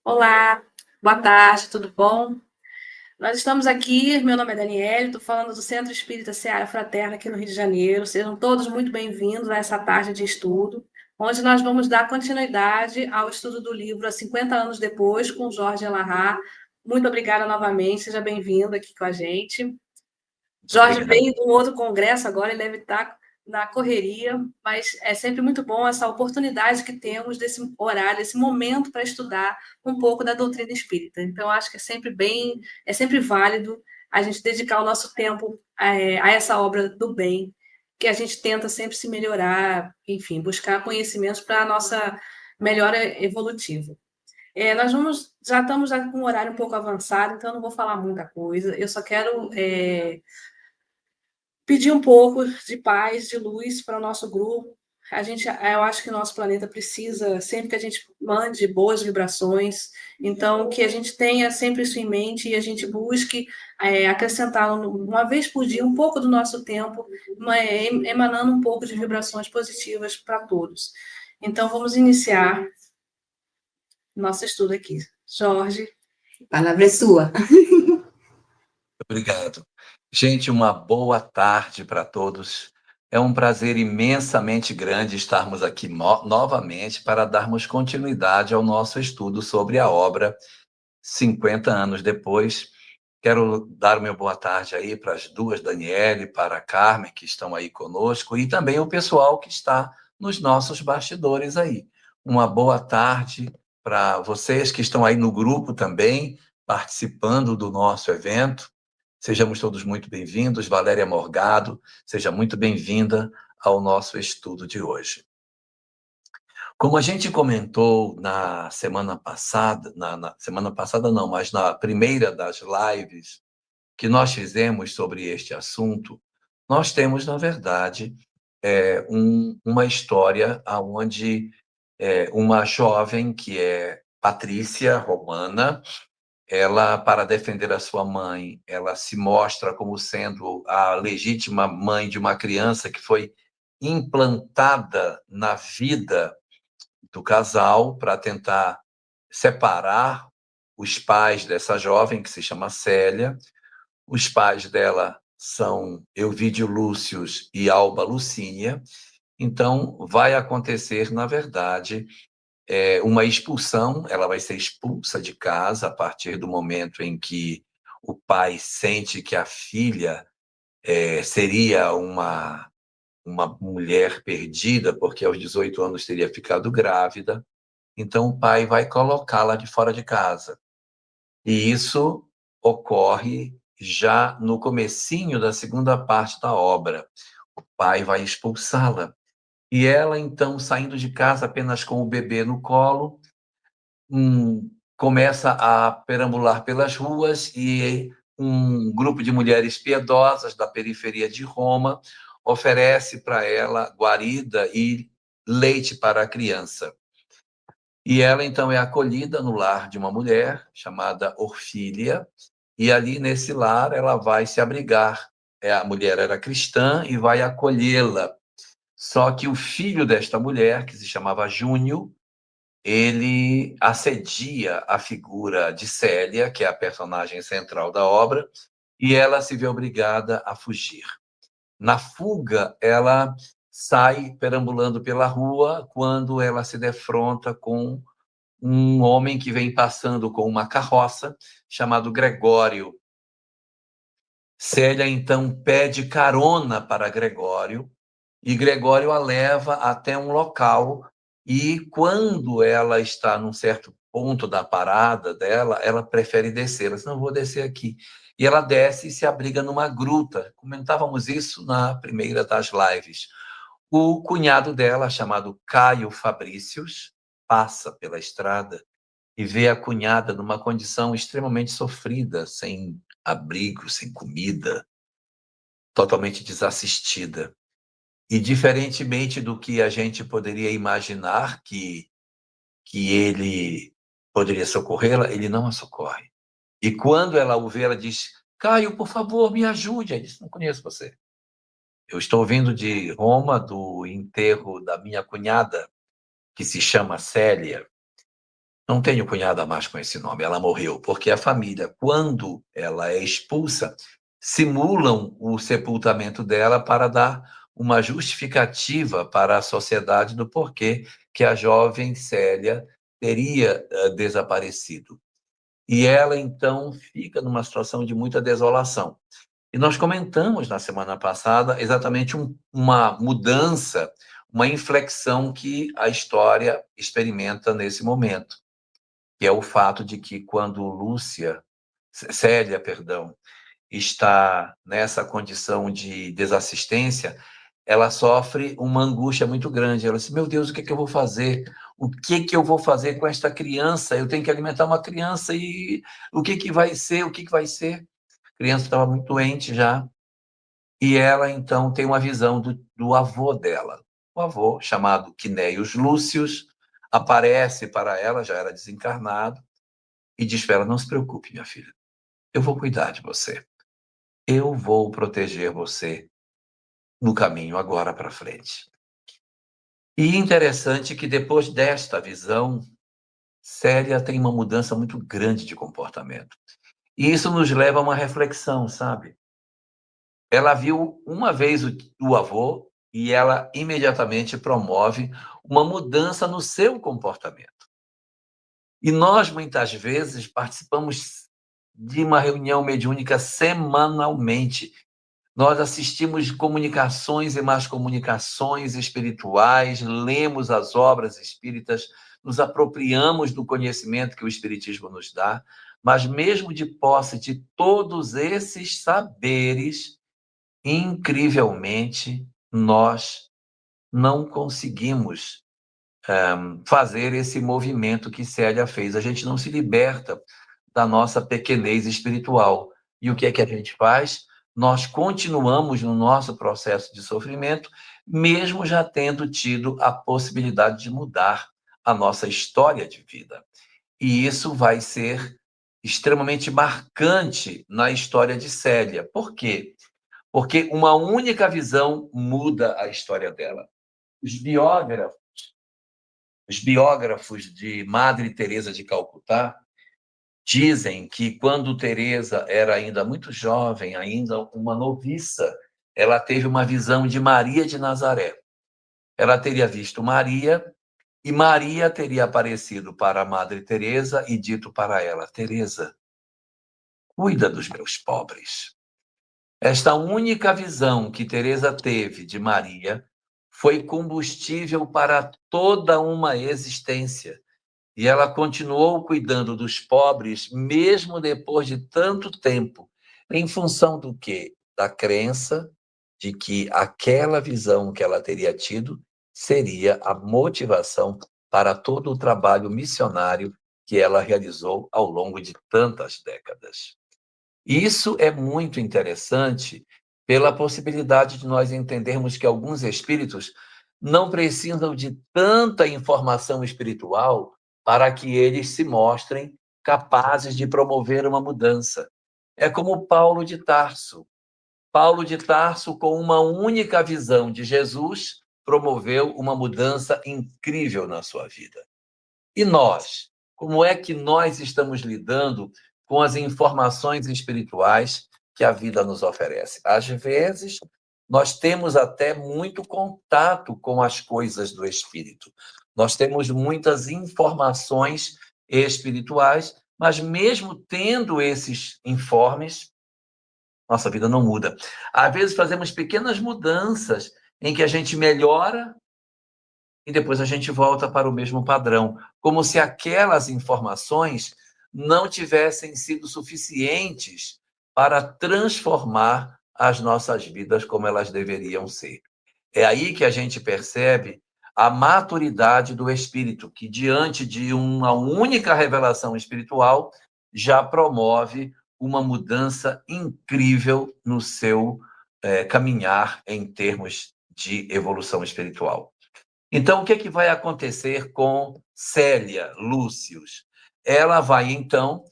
Olá, boa tarde, tudo bom? Nós estamos aqui, meu nome é Daniele, estou falando do Centro Espírita Seara Fraterna aqui no Rio de Janeiro. Sejam todos muito bem-vindos a essa tarde de estudo, onde nós vamos dar continuidade ao estudo do livro Há 50 anos depois, com Jorge Elahá. Muito obrigada novamente, seja bem-vindo aqui com a gente. Jorge Obrigado. veio de um outro congresso agora, ele deve estar na correria, mas é sempre muito bom essa oportunidade que temos desse horário, desse momento para estudar um pouco da doutrina espírita. Então, acho que é sempre válido a gente dedicar o nosso tempo a essa obra do bem, que a gente tenta sempre se melhorar, enfim, buscar conhecimentos para a nossa melhora evolutiva. Já estamos com um horário um pouco avançado, então eu não vou falar muita coisa. Eu só quero pedir um pouco de paz, de luz para o nosso grupo. Eu acho que o nosso planeta precisa, sempre que a gente mande boas vibrações, então que a gente tenha sempre isso em mente e a gente busque acrescentar uma vez por dia um pouco do nosso tempo, emanando um pouco de vibrações positivas para todos. Então vamos iniciar nosso estudo aqui. Jorge. A palavra é sua. Obrigado. Gente, uma boa tarde para todos. É um prazer imensamente grande estarmos aqui novamente para darmos continuidade ao nosso estudo sobre a obra 50 anos depois. Quero dar o meu boa tarde aí para as duas, Daniele, para a Carmen, que estão aí conosco, e também o pessoal que está nos nossos bastidores aí. Uma boa tarde para vocês que estão aí no grupo também, participando do nosso evento. Sejamos todos muito bem-vindos. Valéria Morgado, seja muito bem-vinda ao nosso estudo de hoje. Como a gente comentou na semana passada, na semana passada não, mas na primeira das lives que nós fizemos sobre este assunto, nós temos, na verdade, uma história onde uma jovem que é Patrícia Romana, ela, para defender a sua mãe, ela se mostra como sendo a legítima mãe de uma criança que foi implantada na vida do casal para tentar separar os pais dessa jovem, que se chama Célia. Os pais dela são Elvídio Lúcius e Alba Lucínia. Então, vai acontecer, na verdade, uma expulsão. Ela vai ser expulsa de casa a partir do momento em que o pai sente que a filha seria uma mulher perdida, porque aos 18 anos teria ficado grávida. Então, o pai vai colocá-la de fora de casa. E isso ocorre já no comecinho da segunda parte da obra. O pai vai expulsá-la. E ela, então, saindo de casa apenas com o bebê no colo, começa a perambular pelas ruas e um grupo de mulheres piedosas da periferia de Roma oferece para ela guarida e leite para a criança. E ela, então, é acolhida no lar de uma mulher chamada Orfília, e ali nesse lar ela vai se abrigar. A mulher era cristã e vai acolhê-la. Só que o filho desta mulher, que se chamava Júnior, ele assedia a figura de Célia, que é a personagem central da obra, e ela se vê obrigada a fugir. Na fuga, ela sai perambulando pela rua quando ela se defronta com um homem que vem passando com uma carroça, chamado Gregório. Célia, então, pede carona para Gregório, e Gregório a leva até um local, e quando ela está num certo ponto da parada dela, ela prefere descer. Ela diz, não, vou descer aqui. E ela desce e se abriga numa gruta. Comentávamos isso na primeira das lives. O cunhado dela, chamado Caio Fabrícios, passa pela estrada e vê a cunhada numa condição extremamente sofrida, sem abrigo, sem comida, totalmente desassistida. E, diferentemente do que a gente poderia imaginar que ele poderia socorrê-la, ele não a socorre. E quando ela o vê, ela diz, Caio, por favor, me ajude. Ele diz, não conheço você. Eu estou vindo de Roma, do enterro da minha cunhada, que se chama Célia. Não tenho cunhada mais com esse nome, ela morreu, porque a família, quando ela é expulsa, simulam o sepultamento dela para dar uma justificativa para a sociedade do porquê que a jovem Célia teria desaparecido. E ela, então, fica numa situação de muita desolação. E nós comentamos na semana passada exatamente uma mudança, uma inflexão que a história experimenta nesse momento, que é o fato de que quando Célia, está nessa condição de desassistência, ela sofre uma angústia muito grande. Ela diz, meu Deus, o que é que eu vou fazer? O que é que eu vou fazer com esta criança? Eu tenho que alimentar uma criança e o que que vai ser? O que que vai ser? A criança estava muito doente já. E ela, então, tem uma visão do avô dela. O avô, chamado Quinéios Lúcius, aparece para ela, já era desencarnado, e diz para ela, não se preocupe, minha filha, eu vou cuidar de você. Eu vou proteger você no caminho agora para frente. E interessante que depois desta visão, Célia tem uma mudança muito grande de comportamento. E isso nos leva a uma reflexão, sabe? Ela viu uma vez o avô e ela imediatamente promove uma mudança no seu comportamento. E nós, muitas vezes, participamos de uma reunião mediúnica semanalmente. Nós assistimos comunicações e mais comunicações espirituais, lemos as obras espíritas, nos apropriamos do conhecimento que o Espiritismo nos dá, mas mesmo de posse de todos esses saberes, incrivelmente, nós não conseguimos fazer esse movimento que Célia fez. A gente não se liberta da nossa pequenez espiritual. E o que é que a gente faz? Nós continuamos no nosso processo de sofrimento, mesmo já tendo tido a possibilidade de mudar a nossa história de vida. E isso vai ser extremamente marcante na história de Célia. Por quê? Porque uma única visão muda a história dela. Os biógrafos de Madre Teresa de Calcutá dizem que quando Teresa era ainda muito jovem, ainda uma noviça, ela teve uma visão de Maria de Nazaré. Ela teria visto Maria e Maria teria aparecido para a Madre Teresa e dito para ela: Teresa, cuida dos meus pobres. Esta única visão que Teresa teve de Maria foi combustível para toda uma existência. E ela continuou cuidando dos pobres, mesmo depois de tanto tempo, em função do quê? Da crença de que aquela visão que ela teria tido seria a motivação para todo o trabalho missionário que ela realizou ao longo de tantas décadas. Isso é muito interessante pela possibilidade de nós entendermos que alguns espíritos não precisam de tanta informação espiritual para que eles se mostrem capazes de promover uma mudança. É como Paulo de Tarso. Paulo de Tarso, com uma única visão de Jesus, promoveu uma mudança incrível na sua vida. E nós? Como é que nós estamos lidando com as informações espirituais que a vida nos oferece? Às vezes, nós temos até muito contato com as coisas do espírito. Nós temos muitas informações espirituais, mas mesmo tendo esses informes, nossa vida não muda. Às vezes fazemos pequenas mudanças em que a gente melhora e depois a gente volta para o mesmo padrão, como se aquelas informações não tivessem sido suficientes para transformar as nossas vidas como elas deveriam ser. É aí que a gente percebe a maturidade do espírito, que diante de uma única revelação espiritual já promove uma mudança incrível no seu caminhar em termos de evolução espiritual. Então, o que é que vai acontecer com Célia Lúcius? Ela vai, então,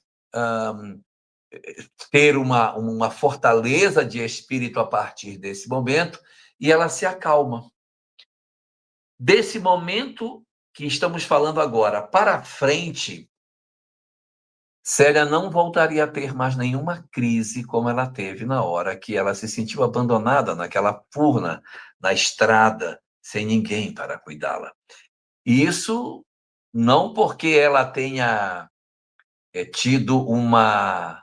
ter uma fortaleza de espírito a partir desse momento e ela se acalma. Desse momento que estamos falando agora para frente, Célia não voltaria a ter mais nenhuma crise como ela teve na hora que ela se sentiu abandonada naquela furna, na estrada, sem ninguém para cuidá-la. E isso não porque ela tenha tido uma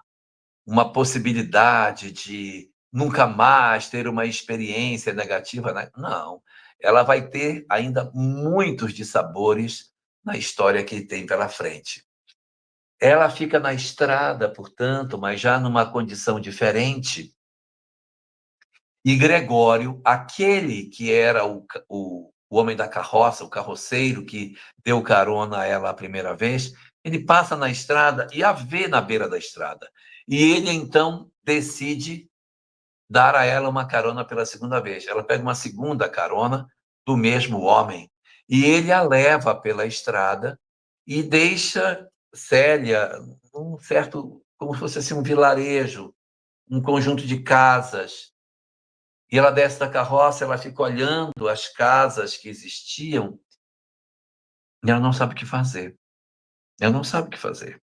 possibilidade de nunca mais ter uma experiência negativa, né? Não. Ela vai ter ainda muitos dissabores na história que tem pela frente. Ela fica na estrada, portanto, mas já numa condição diferente. E Gregório, aquele que era o homem da carroça, o carroceiro que deu carona a ela a primeira vez, ele passa na estrada e a vê na beira da estrada. E ele, então, decide dar a ela uma carona pela segunda vez. Ela pega uma segunda carona do mesmo homem e ele a leva pela estrada e deixa Célia num certo, como se fosse assim, um vilarejo, um conjunto de casas. E ela desce da carroça, ela fica olhando as casas que existiam e ela não sabe o que fazer. Ela não sabe o que fazer.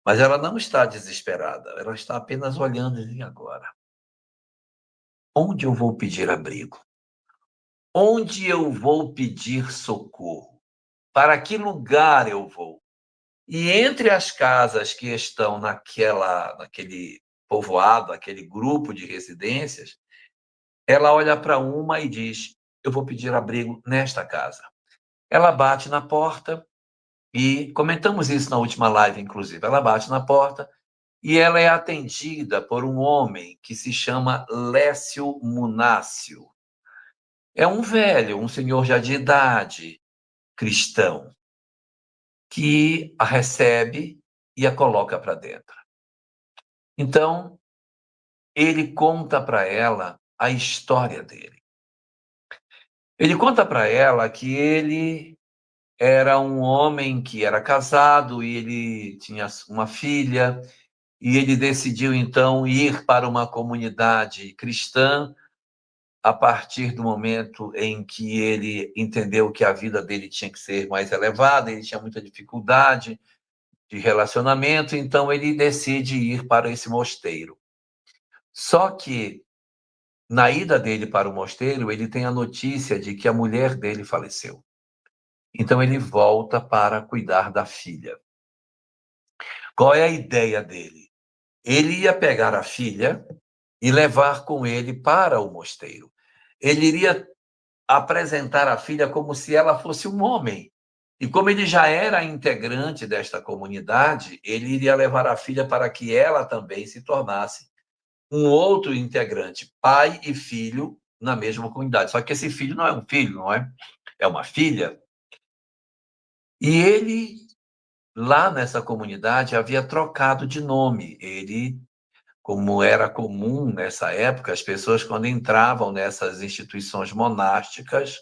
Mas ela não está desesperada, ela está apenas olhando e agora. Onde eu vou pedir abrigo? Onde eu vou pedir socorro? Para que lugar eu vou? E entre as casas que estão naquele povoado, aquele grupo de residências, ela olha para uma e diz: eu vou pedir abrigo nesta casa. Ela bate na porta e comentamos isso na última live, inclusive. Ela bate na porta e ela é atendida por um homem que se chama Lécio Munácio. É um velho, um senhor já de idade, cristão, que a recebe e a coloca para dentro. Então, ele conta para ela a história dele. Ele conta para ela que ele era um homem que era casado e ele tinha uma filha, e ele decidiu, então, ir para uma comunidade cristã a partir do momento em que ele entendeu que a vida dele tinha que ser mais elevada, ele tinha muita dificuldade de relacionamento, então ele decide ir para esse mosteiro. Só que, na ida dele para o mosteiro, ele tem a notícia de que a mulher dele faleceu. Então ele volta para cuidar da filha. Qual é a ideia dele? Ele ia pegar a filha e levar com ele para o mosteiro. Ele iria apresentar a filha como se ela fosse um homem. E como ele já era integrante desta comunidade, ele iria levar a filha para que ela também se tornasse um outro integrante, pai e filho, na mesma comunidade. Só que esse filho não é um filho, não é? É uma filha. E ele, lá nessa comunidade, havia trocado de nome. Ele, como era comum nessa época, as pessoas, quando entravam nessas instituições monásticas,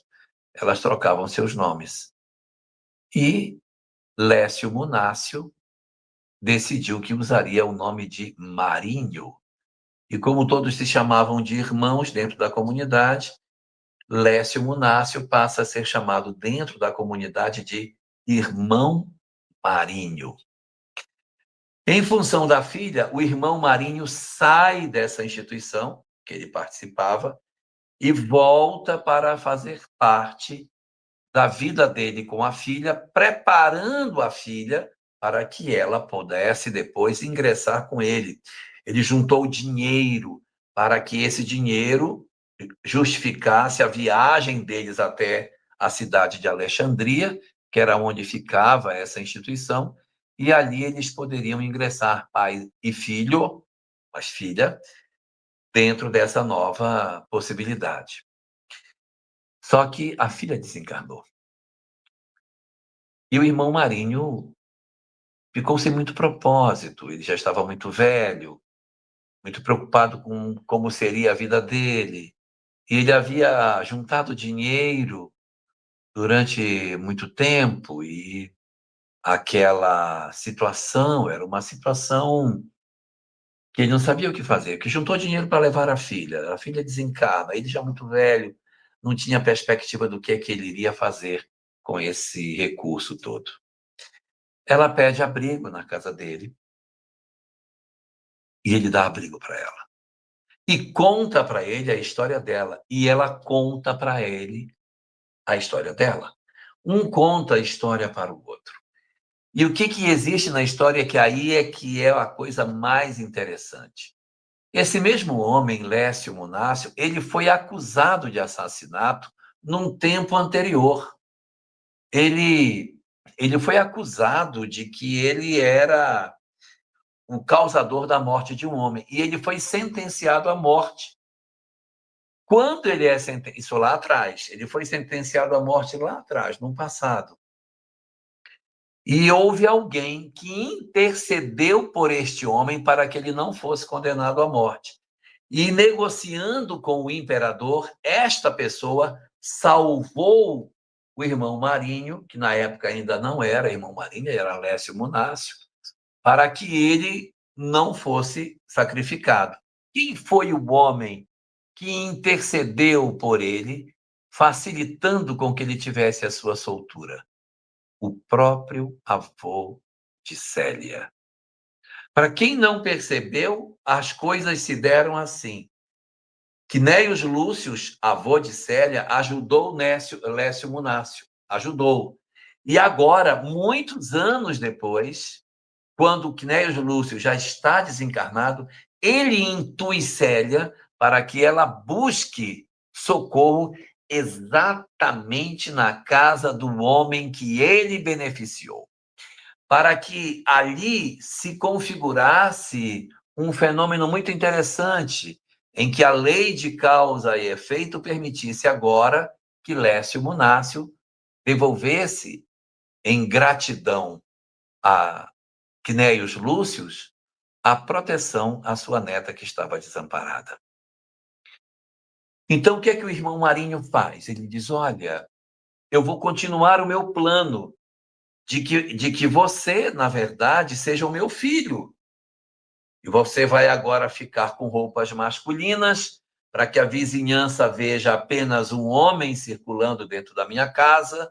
elas trocavam seus nomes. E Lécio Munácio decidiu que usaria o nome de Marinho. E como todos se chamavam de irmãos dentro da comunidade, Lécio Munácio passa a ser chamado dentro da comunidade de Irmão Marinho. Em função da filha, o irmão Marinho sai dessa instituição que ele participava e volta para fazer parte da vida dele com a filha, preparando a filha para que ela pudesse depois ingressar com ele. Ele juntou dinheiro para que esse dinheiro justificasse a viagem deles até a cidade de Alexandria, que era onde ficava essa instituição, e ali eles poderiam ingressar, pai e filho, mas filha, dentro dessa nova possibilidade. Só que a filha desencarnou. E o irmão Marinho ficou sem muito propósito, ele já estava muito velho, muito preocupado com como seria a vida dele. E ele havia juntado dinheiro durante muito tempo e aquela situação era uma situação que ele não sabia o que fazer, que juntou dinheiro para levar a filha desencarna, ele já muito velho, não tinha perspectiva do que ele iria fazer com esse recurso todo. ela pede abrigo na casa dele e ele dá abrigo para ela. E conta para ele a história dela. E ela conta para ele a história dela. Um conta a história para o outro. E o que existe na história que é a coisa mais interessante. Esse mesmo homem, Lécio Munácio, ele foi acusado de assassinato num tempo anterior. Ele foi acusado de que ele era o causador da morte de um homem. E ele foi sentenciado à morte. Quando ele é sentenciado, isso lá atrás, ele foi sentenciado à morte lá atrás, no passado. E houve alguém que intercedeu por este homem para que ele não fosse condenado à morte. E negociando com o imperador, esta pessoa salvou o irmão Marinho, que na época ainda não era irmão Marinho, era Lécio Munácio, para que ele não fosse sacrificado. Quem foi o homem que intercedeu por ele, facilitando com que ele tivesse a sua soltura? O próprio avô de Célia. Para quem não percebeu, as coisas se deram assim. Quinéios Lúcius, avô de Célia, ajudou Lécio Munácio. Ajudou. E agora, muitos anos depois, quando Quinéios Lúcio já está desencarnado, ele intui Célia para que ela busque socorro exatamente na casa do homem que ele beneficiou, para que ali se configurasse um fenômeno muito interessante, em que a lei de causa e efeito permitisse agora que Lécio Munácio devolvesse em gratidão a Quinéios Lúcius a proteção à sua neta que estava desamparada. Então, o que é que o irmão Marinho faz? Ele diz, olha, eu vou continuar o meu plano de que você, na verdade, seja o meu filho. E você vai agora ficar com roupas masculinas para que a vizinhança veja apenas um homem circulando dentro da minha casa.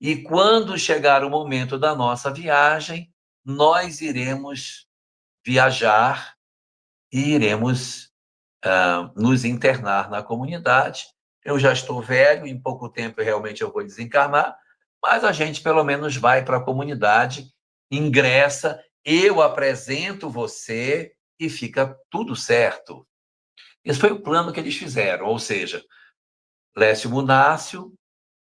E quando chegar o momento da nossa viagem, nós iremos viajar e iremos nos internar na comunidade. Eu já estou velho, em pouco tempo realmente eu vou desencarnar, mas a gente pelo menos vai para a comunidade, ingressa, eu apresento você e fica tudo certo. Esse foi o plano que eles fizeram, ou seja, Lécio Munácio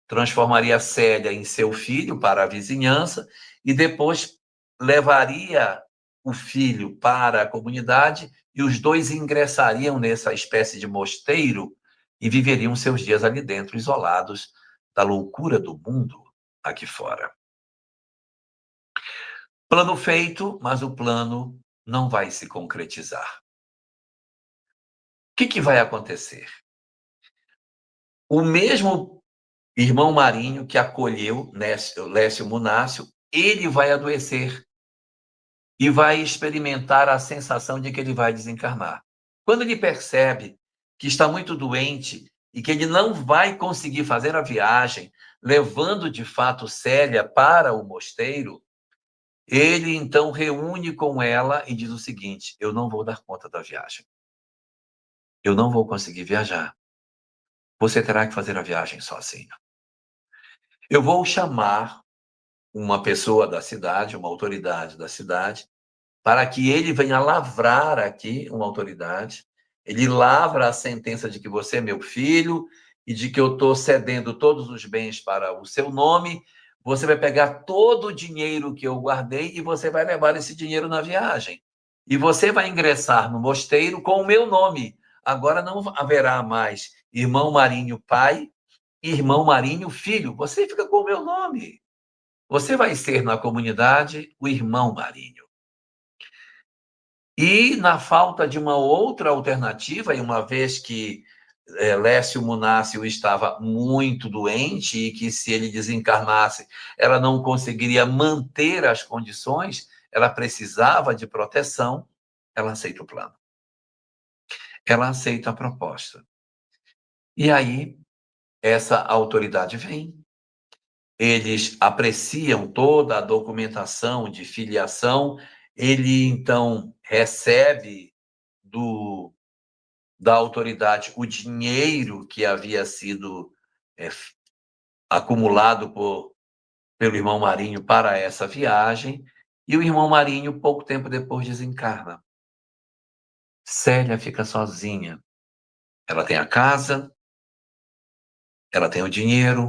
transformaria Célia em seu filho para a vizinhança e depois levaria o filho para a comunidade e os dois ingressariam nessa espécie de mosteiro e viveriam seus dias ali dentro, isolados da loucura do mundo aqui fora. Plano feito, mas o plano não vai se concretizar. O que vai acontecer? O mesmo irmão Marinho que acolheu Lécio Munácio, ele vai adoecer e vai experimentar a sensação de que ele vai desencarnar. Quando ele percebe que está muito doente e que ele não vai conseguir fazer a viagem, levando de fato Célia para o mosteiro, ele então reúne com ela e diz o seguinte: eu não vou dar conta da viagem. Eu não vou conseguir viajar. Você terá que fazer a viagem sozinho. Eu vou chamar uma pessoa da cidade, uma autoridade da cidade, para que ele venha lavrar aqui uma autoridade. Ele lavra a sentença de que você é meu filho e de que eu estou cedendo todos os bens para o seu nome. Você vai pegar todo o dinheiro que eu guardei e você vai levar esse dinheiro na viagem. E você vai ingressar no mosteiro com o meu nome. Agora não haverá mais irmão Marinho pai e irmão Marinho filho. Você fica com o meu nome. Você vai ser na comunidade o irmão Marinho. E na falta de uma outra alternativa, e uma vez que Lécio Munácio estava muito doente e que se ele desencarnasse, ela não conseguiria manter as condições, ela precisava de proteção, ela aceita o plano. Ela aceita a proposta. E aí, essa autoridade vem, eles apreciam toda a documentação de filiação, ele então recebe da autoridade o dinheiro que havia sido acumulado pelo irmão Marinho para essa viagem, e o irmão Marinho, pouco tempo depois, desencarna. Célia fica sozinha. Ela tem a casa, ela tem o dinheiro,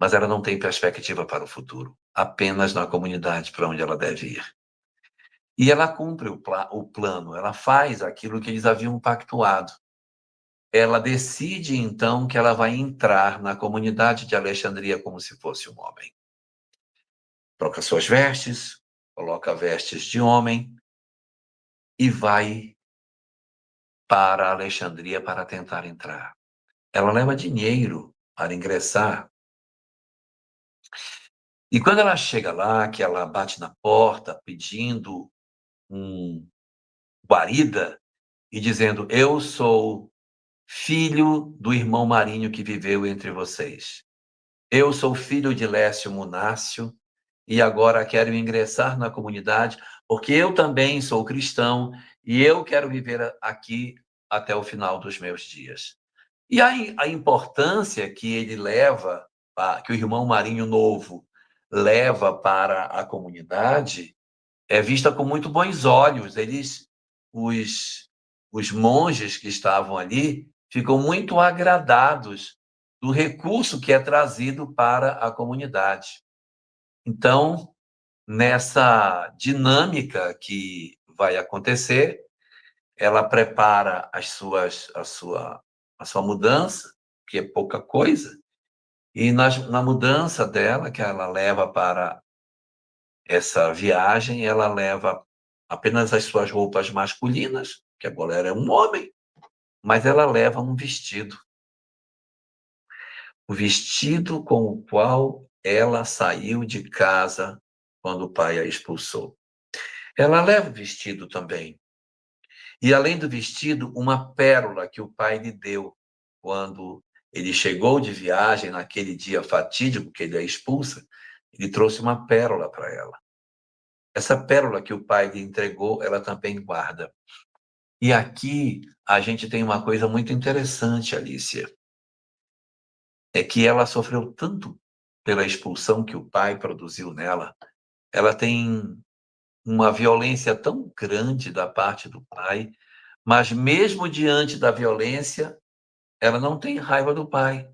mas ela não tem perspectiva para o futuro, apenas na comunidade para onde ela deve ir. E ela cumpre o plano, ela faz aquilo que eles haviam pactuado. Ela decide, então, que ela vai entrar na comunidade de Alexandria como se fosse um homem. Troca suas vestes, coloca vestes de homem e vai para Alexandria para tentar entrar. Ela leva dinheiro para ingressar. E quando ela chega lá, que ela bate na porta pedindo guarida e dizendo: eu sou filho do irmão Marinho que viveu entre vocês. Eu sou filho de Lécio Munácio e agora quero ingressar na comunidade porque eu também sou cristão e eu quero viver aqui até o final dos meus dias. E a importância que ele leva, que o irmão Marinho Novo leva para a comunidade, é vista com muito bons olhos. Os monges que estavam ali ficam muito agradados do recurso que é trazido para a comunidade. Então, nessa dinâmica que vai acontecer, ela prepara a sua mudança, que é pouca coisa, e na mudança dela, que ela leva para essa viagem, ela leva apenas as suas roupas masculinas, que agora era um homem, mas ela leva um vestido. O vestido com o qual ela saiu de casa quando o pai a expulsou. Ela leva o vestido também. E, além do vestido, uma pérola que o pai lhe deu quando ele chegou de viagem, naquele dia fatídico que ele a expulsa, ele trouxe uma pérola para ela. Essa pérola que o pai lhe entregou, ela também guarda. E aqui a gente tem uma coisa muito interessante, Alicia. É que ela sofreu tanto pela expulsão que o pai produziu nela. Ela tem uma violência tão grande da parte do pai, mas mesmo diante da violência, ela não tem raiva do pai.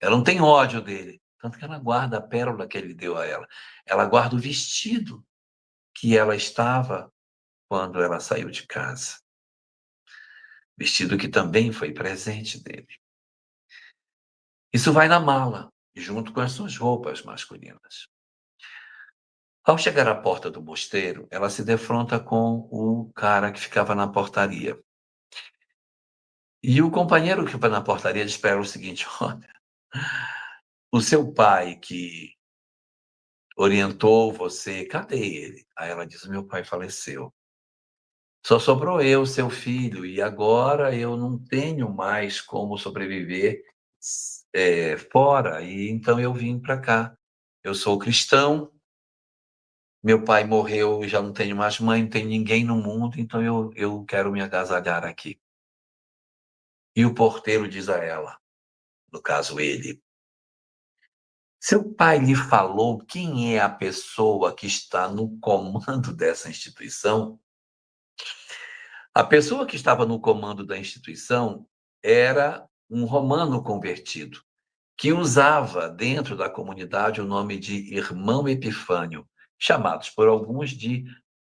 Ela não tem ódio dele. Tanto que ela guarda a pérola que ele deu a ela. Ela guarda o vestido que ela estava quando ela saiu de casa. Vestido que também foi presente dele. Isso vai na mala, junto com as suas roupas masculinas. Ao chegar à porta do mosteiro, ela se defronta com o cara que ficava na portaria. E o companheiro que fica na portaria diz para ela o seguinte: olha, o seu pai que orientou você, cadê ele? Aí ela diz: meu pai faleceu. Só sobrou eu, seu filho, e agora eu não tenho mais como sobreviver fora, e então eu vim para cá. Eu sou cristão, meu pai morreu, já não tenho mais mãe, não tenho ninguém no mundo, então eu quero me agasalhar aqui. E o porteiro diz a ela, no caso ele: seu pai lhe falou quem é a pessoa que está no comando dessa instituição? A pessoa que estava no comando da instituição era um romano convertido, que usava dentro da comunidade o nome de Irmão Epifânio, chamados por alguns de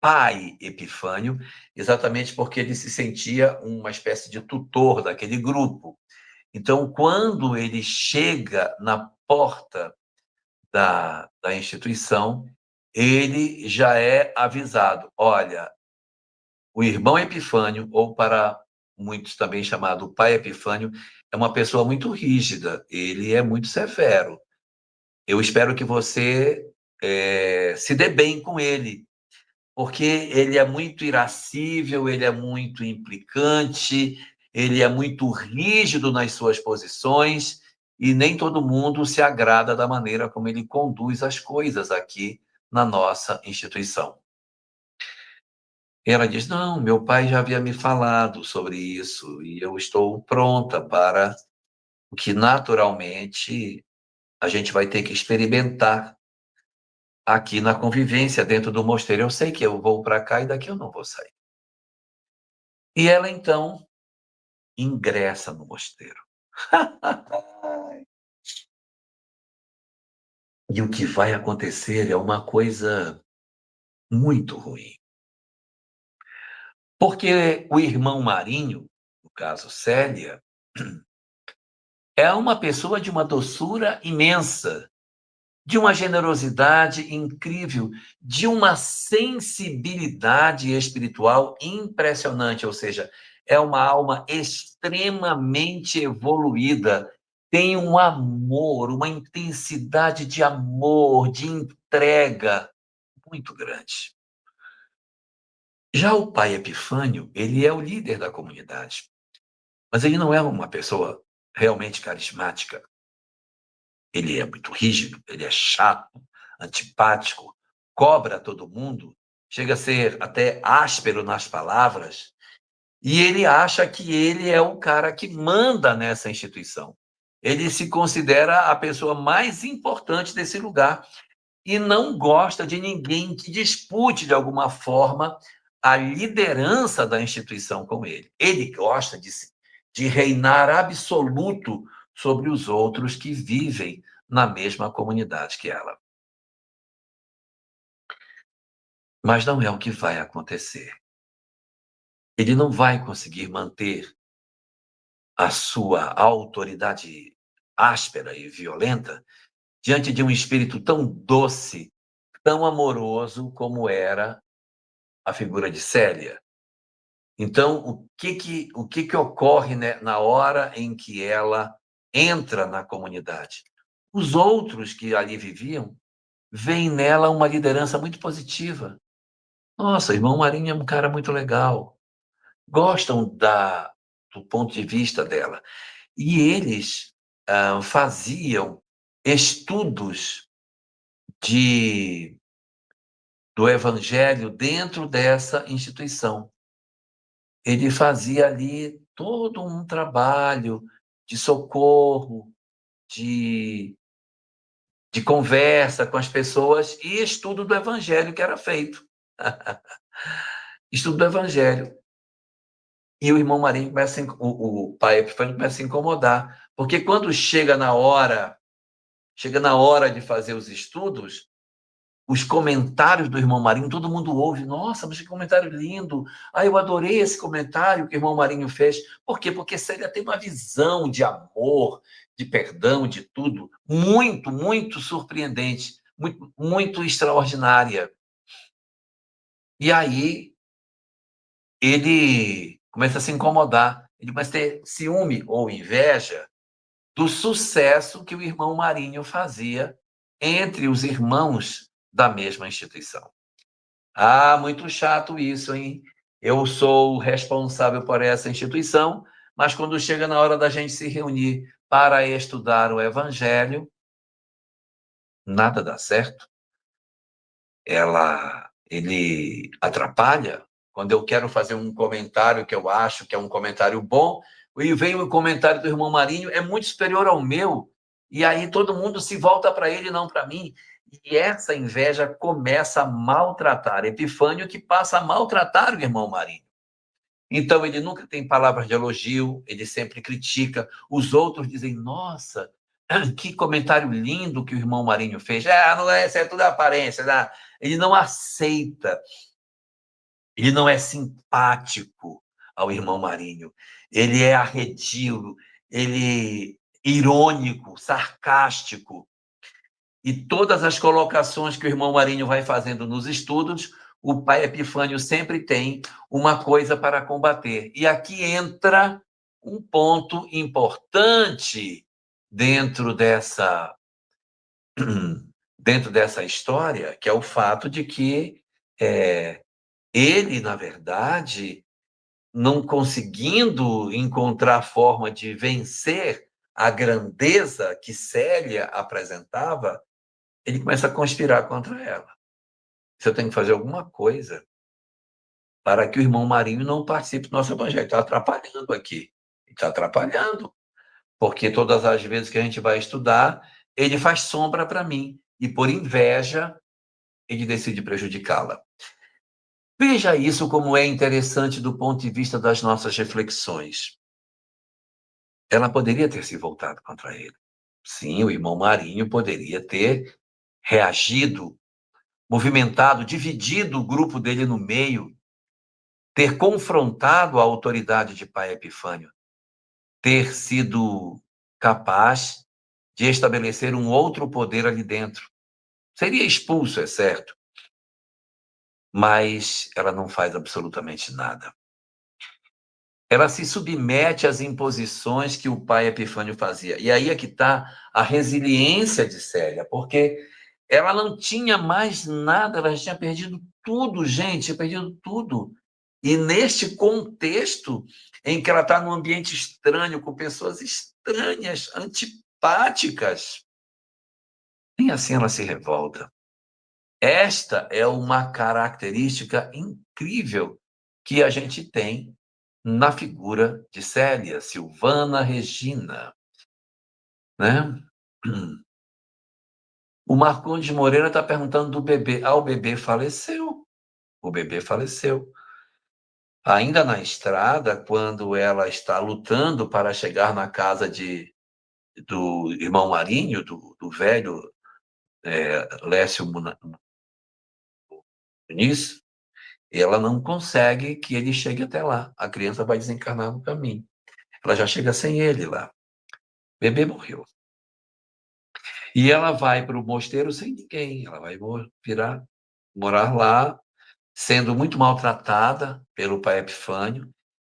Pai Epifânio, exatamente porque ele se sentia uma espécie de tutor daquele grupo. Então, quando ele chega na porta da instituição, ele já é avisado: olha, o irmão Epifânio, ou para muitos também chamado pai Epifânio, é uma pessoa muito rígida, ele é muito severo. Eu espero que você se dê bem com ele, porque ele é muito irascível, ele é muito implicante, ele é muito rígido nas suas posições, e nem todo mundo se agrada da maneira como ele conduz as coisas aqui na nossa instituição. Ela diz, não, meu pai já havia me falado sobre isso e eu estou pronta para o que naturalmente a gente vai ter que experimentar aqui na convivência dentro do mosteiro. Eu sei que eu vou para cá e daqui eu não vou sair. E ela, então, ingressa no mosteiro. E o que vai acontecer é uma coisa muito ruim. Porque o irmão Marinho, no caso Célia, é uma pessoa de uma doçura imensa, de uma generosidade incrível, de uma sensibilidade espiritual impressionante, ou seja, é uma alma extremamente evoluída, tem um amor, uma intensidade de amor, de entrega muito grande. Já o pai Epifânio, ele é o líder da comunidade, mas ele não é uma pessoa realmente carismática. Ele é muito rígido, ele é chato, antipático, cobra todo mundo, chega a ser até áspero nas palavras, e ele acha que ele é o cara que manda nessa instituição. Ele se considera a pessoa mais importante desse lugar e não gosta de ninguém que dispute de alguma forma a liderança da instituição com ele. Ele gosta de reinar absoluto sobre os outros que vivem na mesma comunidade que ela. Mas não é o que vai acontecer. Ele não vai conseguir manter a sua autoridade áspera e violenta diante de um espírito tão doce, tão amoroso como era a figura de Célia. Então, o que ocorre, né, na hora em que ela entra na comunidade? Os outros que ali viviam veem nela uma liderança muito positiva. Nossa, o irmão Marinho é um cara muito legal. Gostam do ponto de vista dela. E eles faziam estudos do Evangelho dentro dessa instituição. Ele fazia ali todo um trabalho de socorro, de conversa com as pessoas e estudo do Evangelho que era feito. Estudo do Evangelho. E o irmão Marinho começa o pai Epifânio começa a se incomodar, porque quando chega na hora de fazer os estudos, os comentários do irmão Marinho, todo mundo ouve, nossa, mas que comentário lindo, eu adorei esse comentário que o irmão Marinho fez. Por quê? Porque Célia tem uma visão de amor, de perdão, de tudo, muito, muito surpreendente, muito, muito extraordinária. E aí, ele começa a se incomodar, ele começa a ter ciúme ou inveja do sucesso que o irmão Marinho fazia entre os irmãos da mesma instituição. Muito chato isso, hein? Eu sou responsável por essa instituição, mas quando chega na hora da gente se reunir para estudar o Evangelho, nada dá certo. Ele atrapalha. Quando eu quero fazer um comentário que eu acho que é um comentário bom, e vem o comentário do irmão Marinho, é muito superior ao meu, e aí todo mundo se volta para ele, não para mim. E essa inveja começa a maltratar Epifânio, que passa a maltratar o irmão Marinho. Então, ele nunca tem palavras de elogio, ele sempre critica. Os outros dizem, nossa, que comentário lindo que o irmão Marinho fez. Não é, isso é tudo aparência. Né? Ele não aceita, ele não é simpático ao irmão Marinho. Ele é arredio, ele é irônico, sarcástico. E todas as colocações que o irmão Marinho vai fazendo nos estudos, o pai Epifânio sempre tem uma coisa para combater. E aqui entra um ponto importante dentro dessa história, que é o fato de que ele, na verdade, não conseguindo encontrar forma de vencer a grandeza que Célia apresentava, ele começa a conspirar contra ela. Você tem que fazer alguma coisa para que o irmão Marinho não participe do nosso evangelho. Está atrapalhando aqui. Está atrapalhando. Porque todas as vezes que a gente vai estudar, ele faz sombra para mim. E por inveja, ele decide prejudicá-la. Veja isso como é interessante do ponto de vista das nossas reflexões. Ela poderia ter se voltado contra ele. Sim, o irmão Marinho poderia ter reagido, movimentado, dividido o grupo dele no meio, ter confrontado a autoridade de pai Epifânio, ter sido capaz de estabelecer um outro poder ali dentro. Seria expulso, é certo, mas ela não faz absolutamente nada. Ela se submete às imposições que o pai Epifânio fazia. E aí é que está a resiliência de Célia, porque ela não tinha mais nada, ela tinha perdido tudo, gente, tinha perdido tudo. E neste contexto em que ela está num ambiente estranho, com pessoas estranhas, antipáticas, nem assim ela se revolta. Esta é uma característica incrível que a gente tem na figura de Célia, Silvana Regina, né? O Marcondes Moreira está perguntando do bebê. O bebê faleceu. O bebê faleceu. Ainda na estrada, quando ela está lutando para chegar na casa do irmão Marinho, do velho Lécio Muniz, ela não consegue que ele chegue até lá. A criança vai desencarnar no caminho. Ela já chega sem ele lá. O bebê morreu. E ela vai para o mosteiro sem ninguém. Ela vai morar lá, sendo muito maltratada pelo pai Epifânio,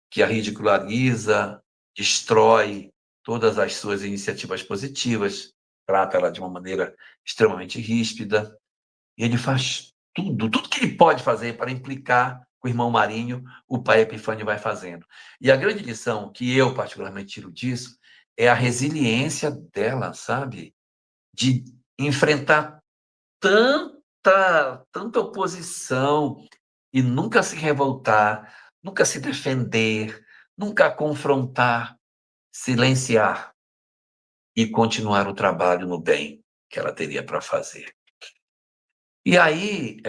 que a ridiculariza, destrói todas as suas iniciativas positivas, trata ela de uma maneira extremamente ríspida. E ele faz tudo que ele pode fazer para implicar com o irmão Marinho, o pai Epifânio vai fazendo. E a grande lição que eu particularmente tiro disso é a resiliência dela, sabe? De enfrentar tanta oposição e nunca se revoltar, nunca se defender, nunca confrontar, silenciar e continuar o trabalho no bem que ela teria para fazer. E aí,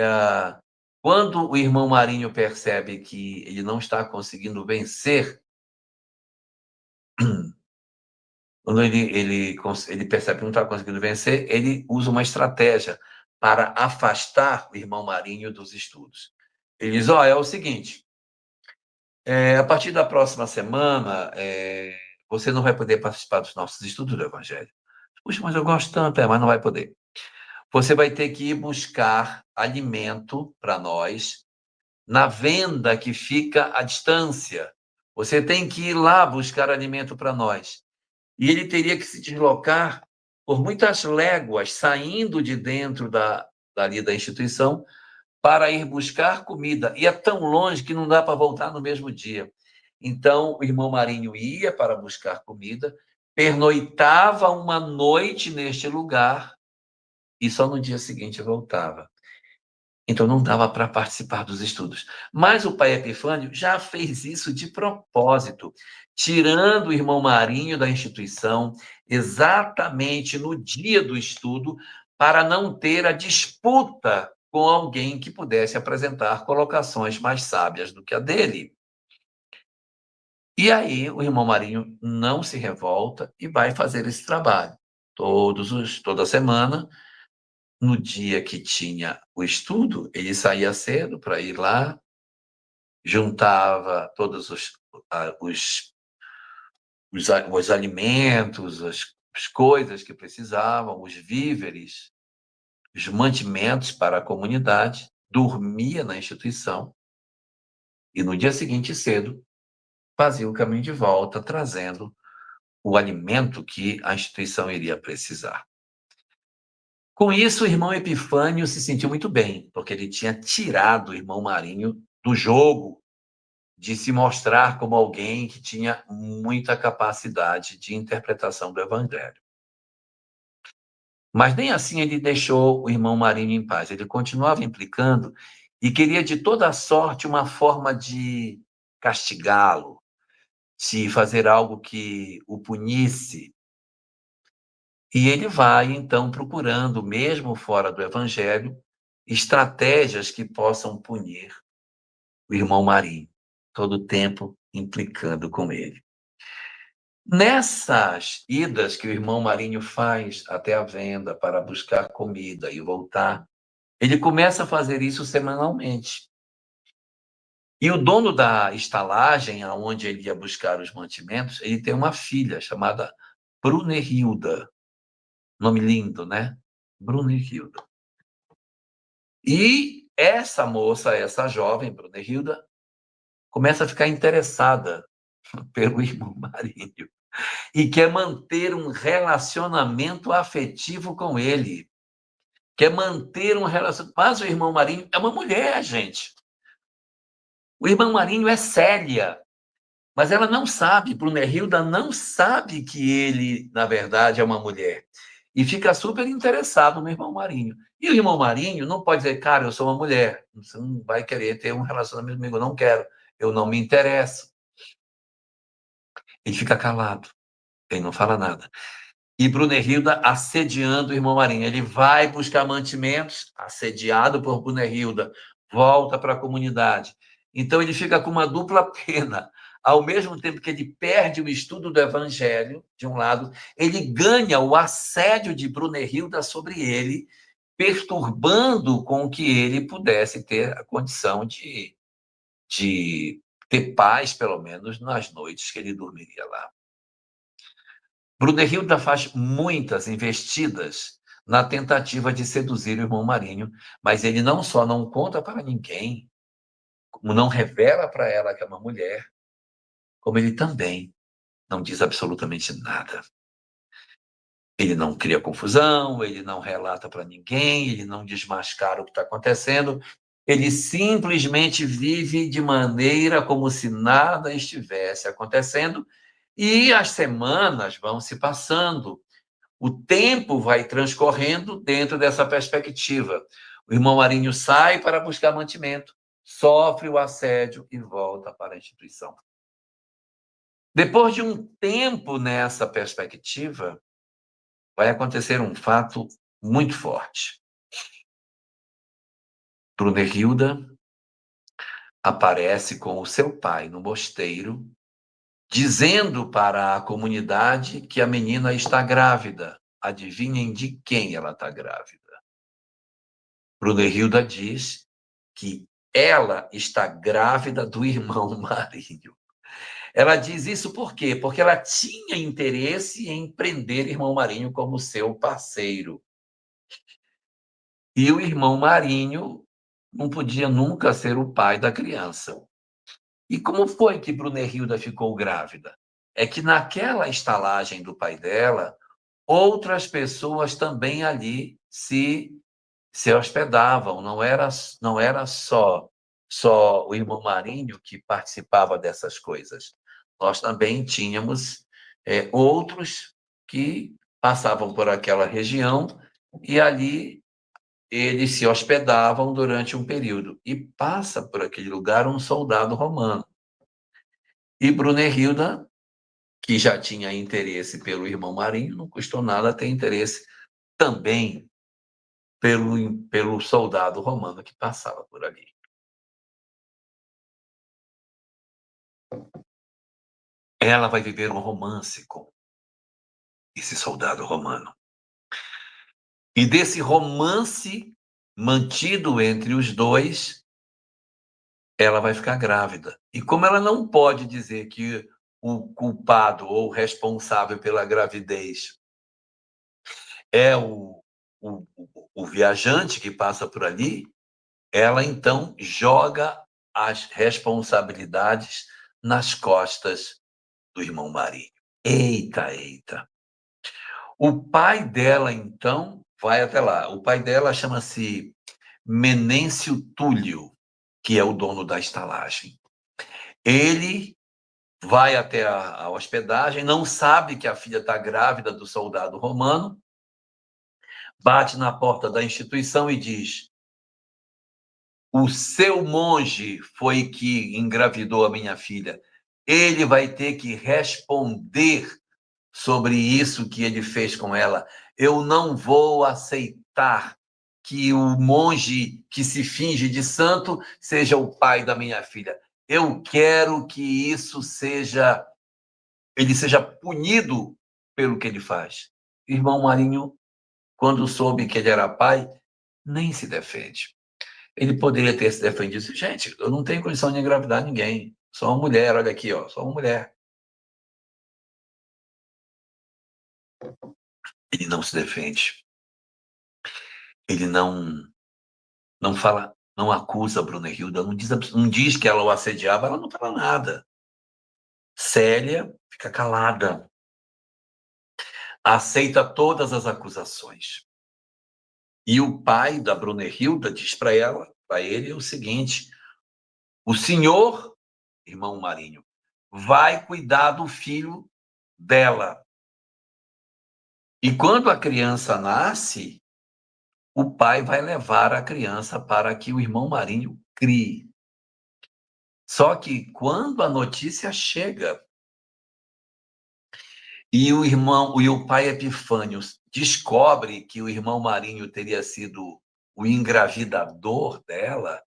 quando o irmão Marinho percebe que ele não está conseguindo vencer, quando ele percebe que não está conseguindo vencer, ele usa uma estratégia para afastar o irmão Marinho dos estudos. Ele diz, é o seguinte, a partir da próxima semana, você não vai poder participar dos nossos estudos do Evangelho. Puxa, mas eu gosto tanto, mas não vai poder. Você vai ter que ir buscar alimento para nós na venda que fica à distância. Você tem que ir lá buscar alimento para nós. E ele teria que se deslocar por muitas léguas, saindo de dentro dali da instituição, para ir buscar comida. E é tão longe que não dá para voltar no mesmo dia. Então, o irmão Marinho ia para buscar comida, pernoitava uma noite neste lugar e só no dia seguinte voltava. Então, não dava para participar dos estudos. Mas o pai Epifânio já fez isso de propósito, tirando o irmão Marinho da instituição exatamente no dia do estudo, para não ter a disputa com alguém que pudesse apresentar colocações mais sábias do que a dele. E aí, o irmão Marinho não se revolta e vai fazer esse trabalho. Toda semana, no dia que tinha o estudo, ele saía cedo para ir lá, juntava todos os alimentos, as coisas que precisavam, os víveres, os mantimentos para a comunidade, dormia na instituição e no dia seguinte cedo fazia o caminho de volta, trazendo o alimento que a instituição iria precisar. Com isso, o irmão Epifânio se sentiu muito bem, porque ele tinha tirado o irmão Marinho do jogo de se mostrar como alguém que tinha muita capacidade de interpretação do Evangelho. Mas nem assim ele deixou o irmão Marinho em paz. Ele continuava implicando e queria de toda sorte uma forma de castigá-lo, de fazer algo que o punisse. E ele vai, então, procurando, mesmo fora do Evangelho, estratégias que possam punir o irmão Marinho, todo o tempo implicando com ele. Nessas idas que o irmão Marinho faz até a venda para buscar comida e voltar, ele começa a fazer isso semanalmente. E o dono da estalagem, aonde ele ia buscar os mantimentos, ele tem uma filha chamada Brunehilda. Nome lindo, né? Brunehilda. E essa moça, essa jovem, Brunehilda, começa a ficar interessada pelo irmão Marinho e quer manter um relacionamento afetivo com ele. Quer manter um relacionamento. Mas o irmão Marinho é uma mulher, gente. O irmão Marinho é Célia. Mas ela não sabe, Brunehilda não sabe que ele, na verdade, é uma mulher. E fica super interessado no irmão Marinho. E o irmão Marinho não pode dizer, cara, eu sou uma mulher. Você não vai querer ter um relacionamento comigo. Eu não quero. Eu não me interesso. Ele fica calado. Ele não fala nada. E Brunehilda assediando o irmão Marinho. Ele vai buscar mantimentos, assediado por Brunehilda, volta para a comunidade. Então ele fica com uma dupla pena. Ao mesmo tempo que ele perde o estudo do Evangelho, de um lado, ele ganha o assédio de Brunehilda sobre ele, perturbando com que ele pudesse ter a condição de ter paz, pelo menos, nas noites que ele dormiria lá. Brunehilda faz muitas investidas na tentativa de seduzir o irmão Marinho, mas ele não só não conta para ninguém, como não revela para ela que é uma mulher, como ele também não diz absolutamente nada. Ele não cria confusão, ele não relata para ninguém, ele não desmascara o que está acontecendo, ele simplesmente vive de maneira como se nada estivesse acontecendo, e as semanas vão se passando. O tempo vai transcorrendo dentro dessa perspectiva. O irmão Marinho sai para buscar mantimento, sofre o assédio e volta para a instituição. Depois de um tempo nessa perspectiva, vai acontecer um fato muito forte. Brunehilda aparece com o seu pai no mosteiro, dizendo para a comunidade que a menina está grávida. Adivinhem de quem ela está grávida? Brunehilda diz que ela está grávida do irmão Marinho. Ela diz isso por quê? Porque ela tinha interesse em prender o irmão Marinho como seu parceiro. E o irmão Marinho não podia nunca ser o pai da criança. E como foi que Brunehilda ficou grávida? É que naquela estalagem do pai dela, outras pessoas também ali se hospedavam. Não era só o irmão Marinho que participava dessas coisas. Nós também tínhamos outros que passavam por aquela região e ali eles se hospedavam durante um período. E passa por aquele lugar um soldado romano. E Brunehilda, que já tinha interesse pelo irmão Marinho, não custou nada ter interesse também pelo soldado romano que passava por ali. Ela vai viver um romance com esse soldado romano. E desse romance mantido entre os dois, ela vai ficar grávida. E como ela não pode dizer que o culpado ou responsável pela gravidez é o viajante que passa por ali, ela então joga as responsabilidades nas costas do irmão Marinho. Eita, eita. O pai dela, então, vai até lá. O pai dela chama-se Menêncio Túlio, que é o dono da estalagem. Ele vai até a hospedagem, não sabe que a filha está grávida do soldado romano, bate na porta da instituição e diz: o seu monge foi que engravidou a minha filha. Ele vai ter que responder sobre isso que ele fez com ela. Eu não vou aceitar que o monge que se finge de santo seja o pai da minha filha. Eu quero que ele seja punido pelo que ele faz. Irmão Marinho, quando soube que ele era pai, nem se defende. Ele poderia ter se defendido. Gente, eu não tenho condição de engravidar ninguém. Sou uma mulher, olha aqui, ó, sou uma mulher. Ele não se defende. Ele não fala, não acusa a Brunehilda, não diz que ela o assediava, ela não fala nada. Célia fica calada. Aceita todas as acusações. E o pai da Brunehilda diz para ele o seguinte: o senhor, irmão Marinho, vai cuidar do filho dela. E quando a criança nasce, o pai vai levar a criança para que o irmão Marinho crie. Só que quando a notícia chega e o pai Epifânio descobre que o irmão Marinho teria sido o engravidador dela,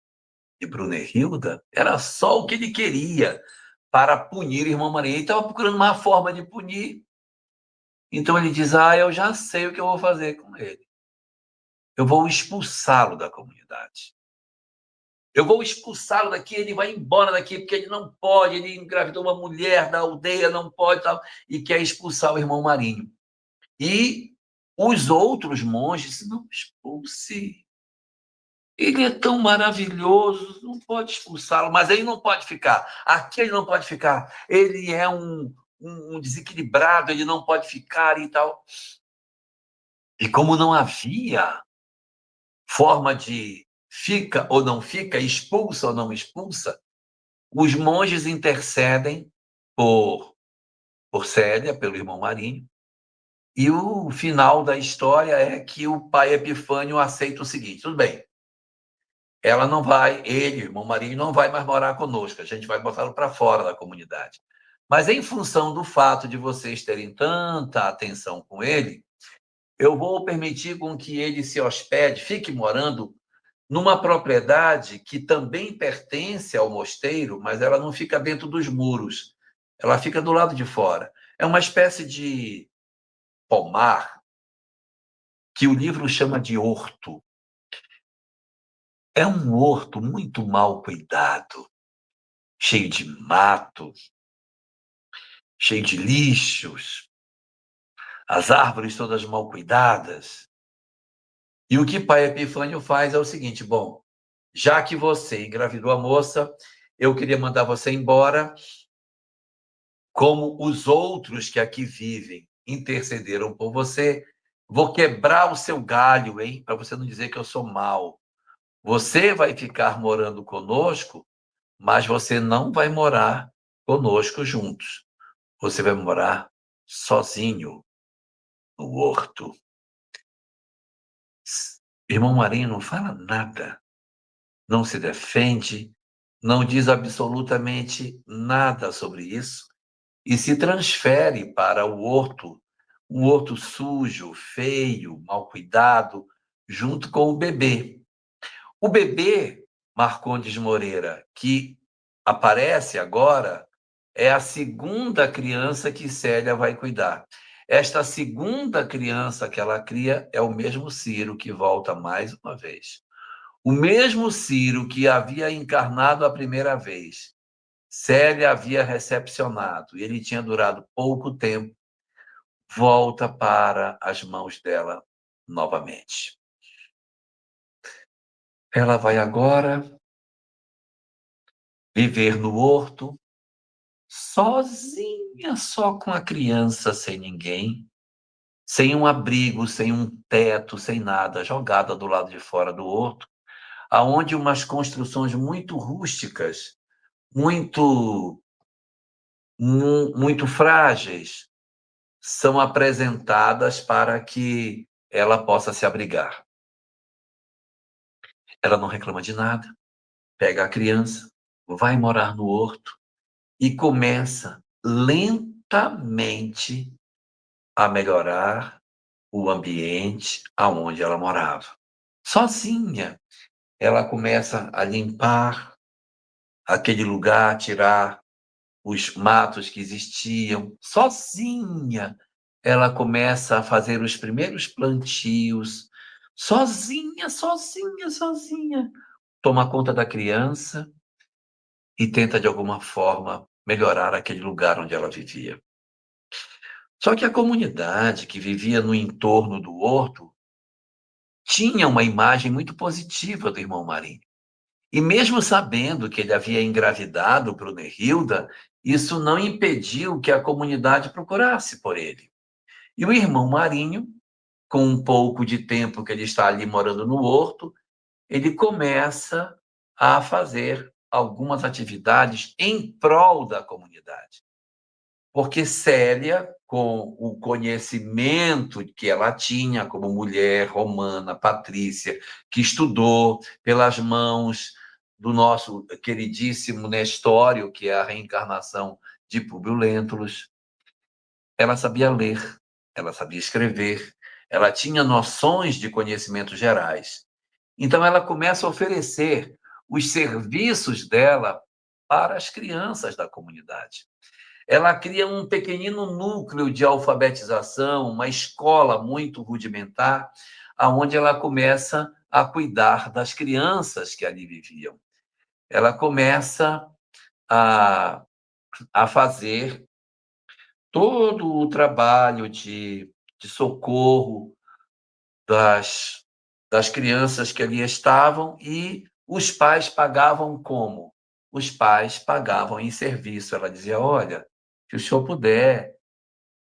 de Brunehilda, era só o que ele queria para punir o irmão Marinho. Ele estava procurando uma forma de punir. Então ele diz: eu já sei o que eu vou fazer com ele. Eu vou expulsá-lo da comunidade. Eu vou expulsá-lo daqui, ele vai embora daqui, porque ele não pode, ele engravidou uma mulher da aldeia, não pode, tal, e quer expulsar o irmão Marinho. E os outros monges: não expulse. Ele é tão maravilhoso, não pode expulsá-lo, mas ele não pode ficar. Aqui ele não pode ficar. Ele é um desequilibrado, ele não pode ficar e tal. E como não havia forma de fica ou não fica, expulsa ou não expulsa, os monges intercedem por Célia, pelo irmão Marinho, e o final da história é que o pai Epifânio aceita o seguinte: tudo bem, ela não vai, ele, irmão Marinho, não vai mais morar conosco, a gente vai botá-lo para fora da comunidade. Mas em função do fato de vocês terem tanta atenção com ele, eu vou permitir com que ele se hospede, fique morando numa propriedade que também pertence ao mosteiro, mas ela não fica dentro dos muros, ela fica do lado de fora. É uma espécie de pomar que o livro chama de horto. É um horto muito mal cuidado, cheio de mato, cheio de lixos, as árvores todas mal cuidadas. E o que pai Epifânio faz é o seguinte: bom, já que você engravidou a moça, eu queria mandar você embora, como os outros que aqui vivem intercederam por você, vou quebrar o seu galho, hein, para você não dizer que eu sou mau. Você vai ficar morando conosco, mas você não vai morar conosco juntos. Você vai morar sozinho no horto. Irmão Marinho não fala nada, não se defende, não diz absolutamente nada sobre isso e se transfere para o horto, um horto sujo, feio, mal cuidado, junto com o bebê. O bebê, Marcondes Moreira, que aparece agora, é a segunda criança que Célia vai cuidar. Esta segunda criança que ela cria é o mesmo Ciro que volta mais uma vez. O mesmo Ciro que havia encarnado a primeira vez. Célia havia recepcionado e ele tinha durado pouco tempo. Volta para as mãos dela novamente. Ela vai agora viver no horto, sozinha, só com a criança, sem ninguém, sem um abrigo, sem um teto, sem nada, jogada do lado de fora do horto, aonde umas construções muito rústicas muito, muito frágeis são apresentadas para que ela possa se abrigar. Ela não reclama de nada, pega a criança, vai morar no horto e começa lentamente a melhorar o ambiente aonde ela morava. Sozinha, ela começa a limpar aquele lugar, tirar os matos que existiam. Sozinha, ela começa a fazer os primeiros plantios. Sozinha, sozinha, sozinha. Toma conta da criança e tenta, de alguma forma, melhorar aquele lugar onde ela vivia. Só que a comunidade que vivia no entorno do horto tinha uma imagem muito positiva do irmão Marinho. E mesmo sabendo que ele havia engravidado Brunehilda, isso não impediu que a comunidade procurasse por ele. E o irmão Marinho, com um pouco de tempo que ele está ali morando no horto, ele começa a fazer algumas atividades em prol da comunidade. Porque Célia, com o conhecimento que ela tinha como mulher romana, patrícia, que estudou pelas mãos do nosso queridíssimo Nestório, que é a reencarnação de Públio Lentulus, ela sabia ler, ela sabia escrever, ela tinha noções de conhecimentos gerais. Então, ela começa a oferecer os serviços dela para as crianças da comunidade. Ela cria um pequenino núcleo de alfabetização, uma escola muito rudimentar, aonde ela começa a cuidar das crianças que ali viviam. Ela começa a, a fazer todo o trabalho de socorro das crianças que ali estavam e os pais pagavam como? Os pais pagavam em serviço. Ela dizia, olha, se o senhor puder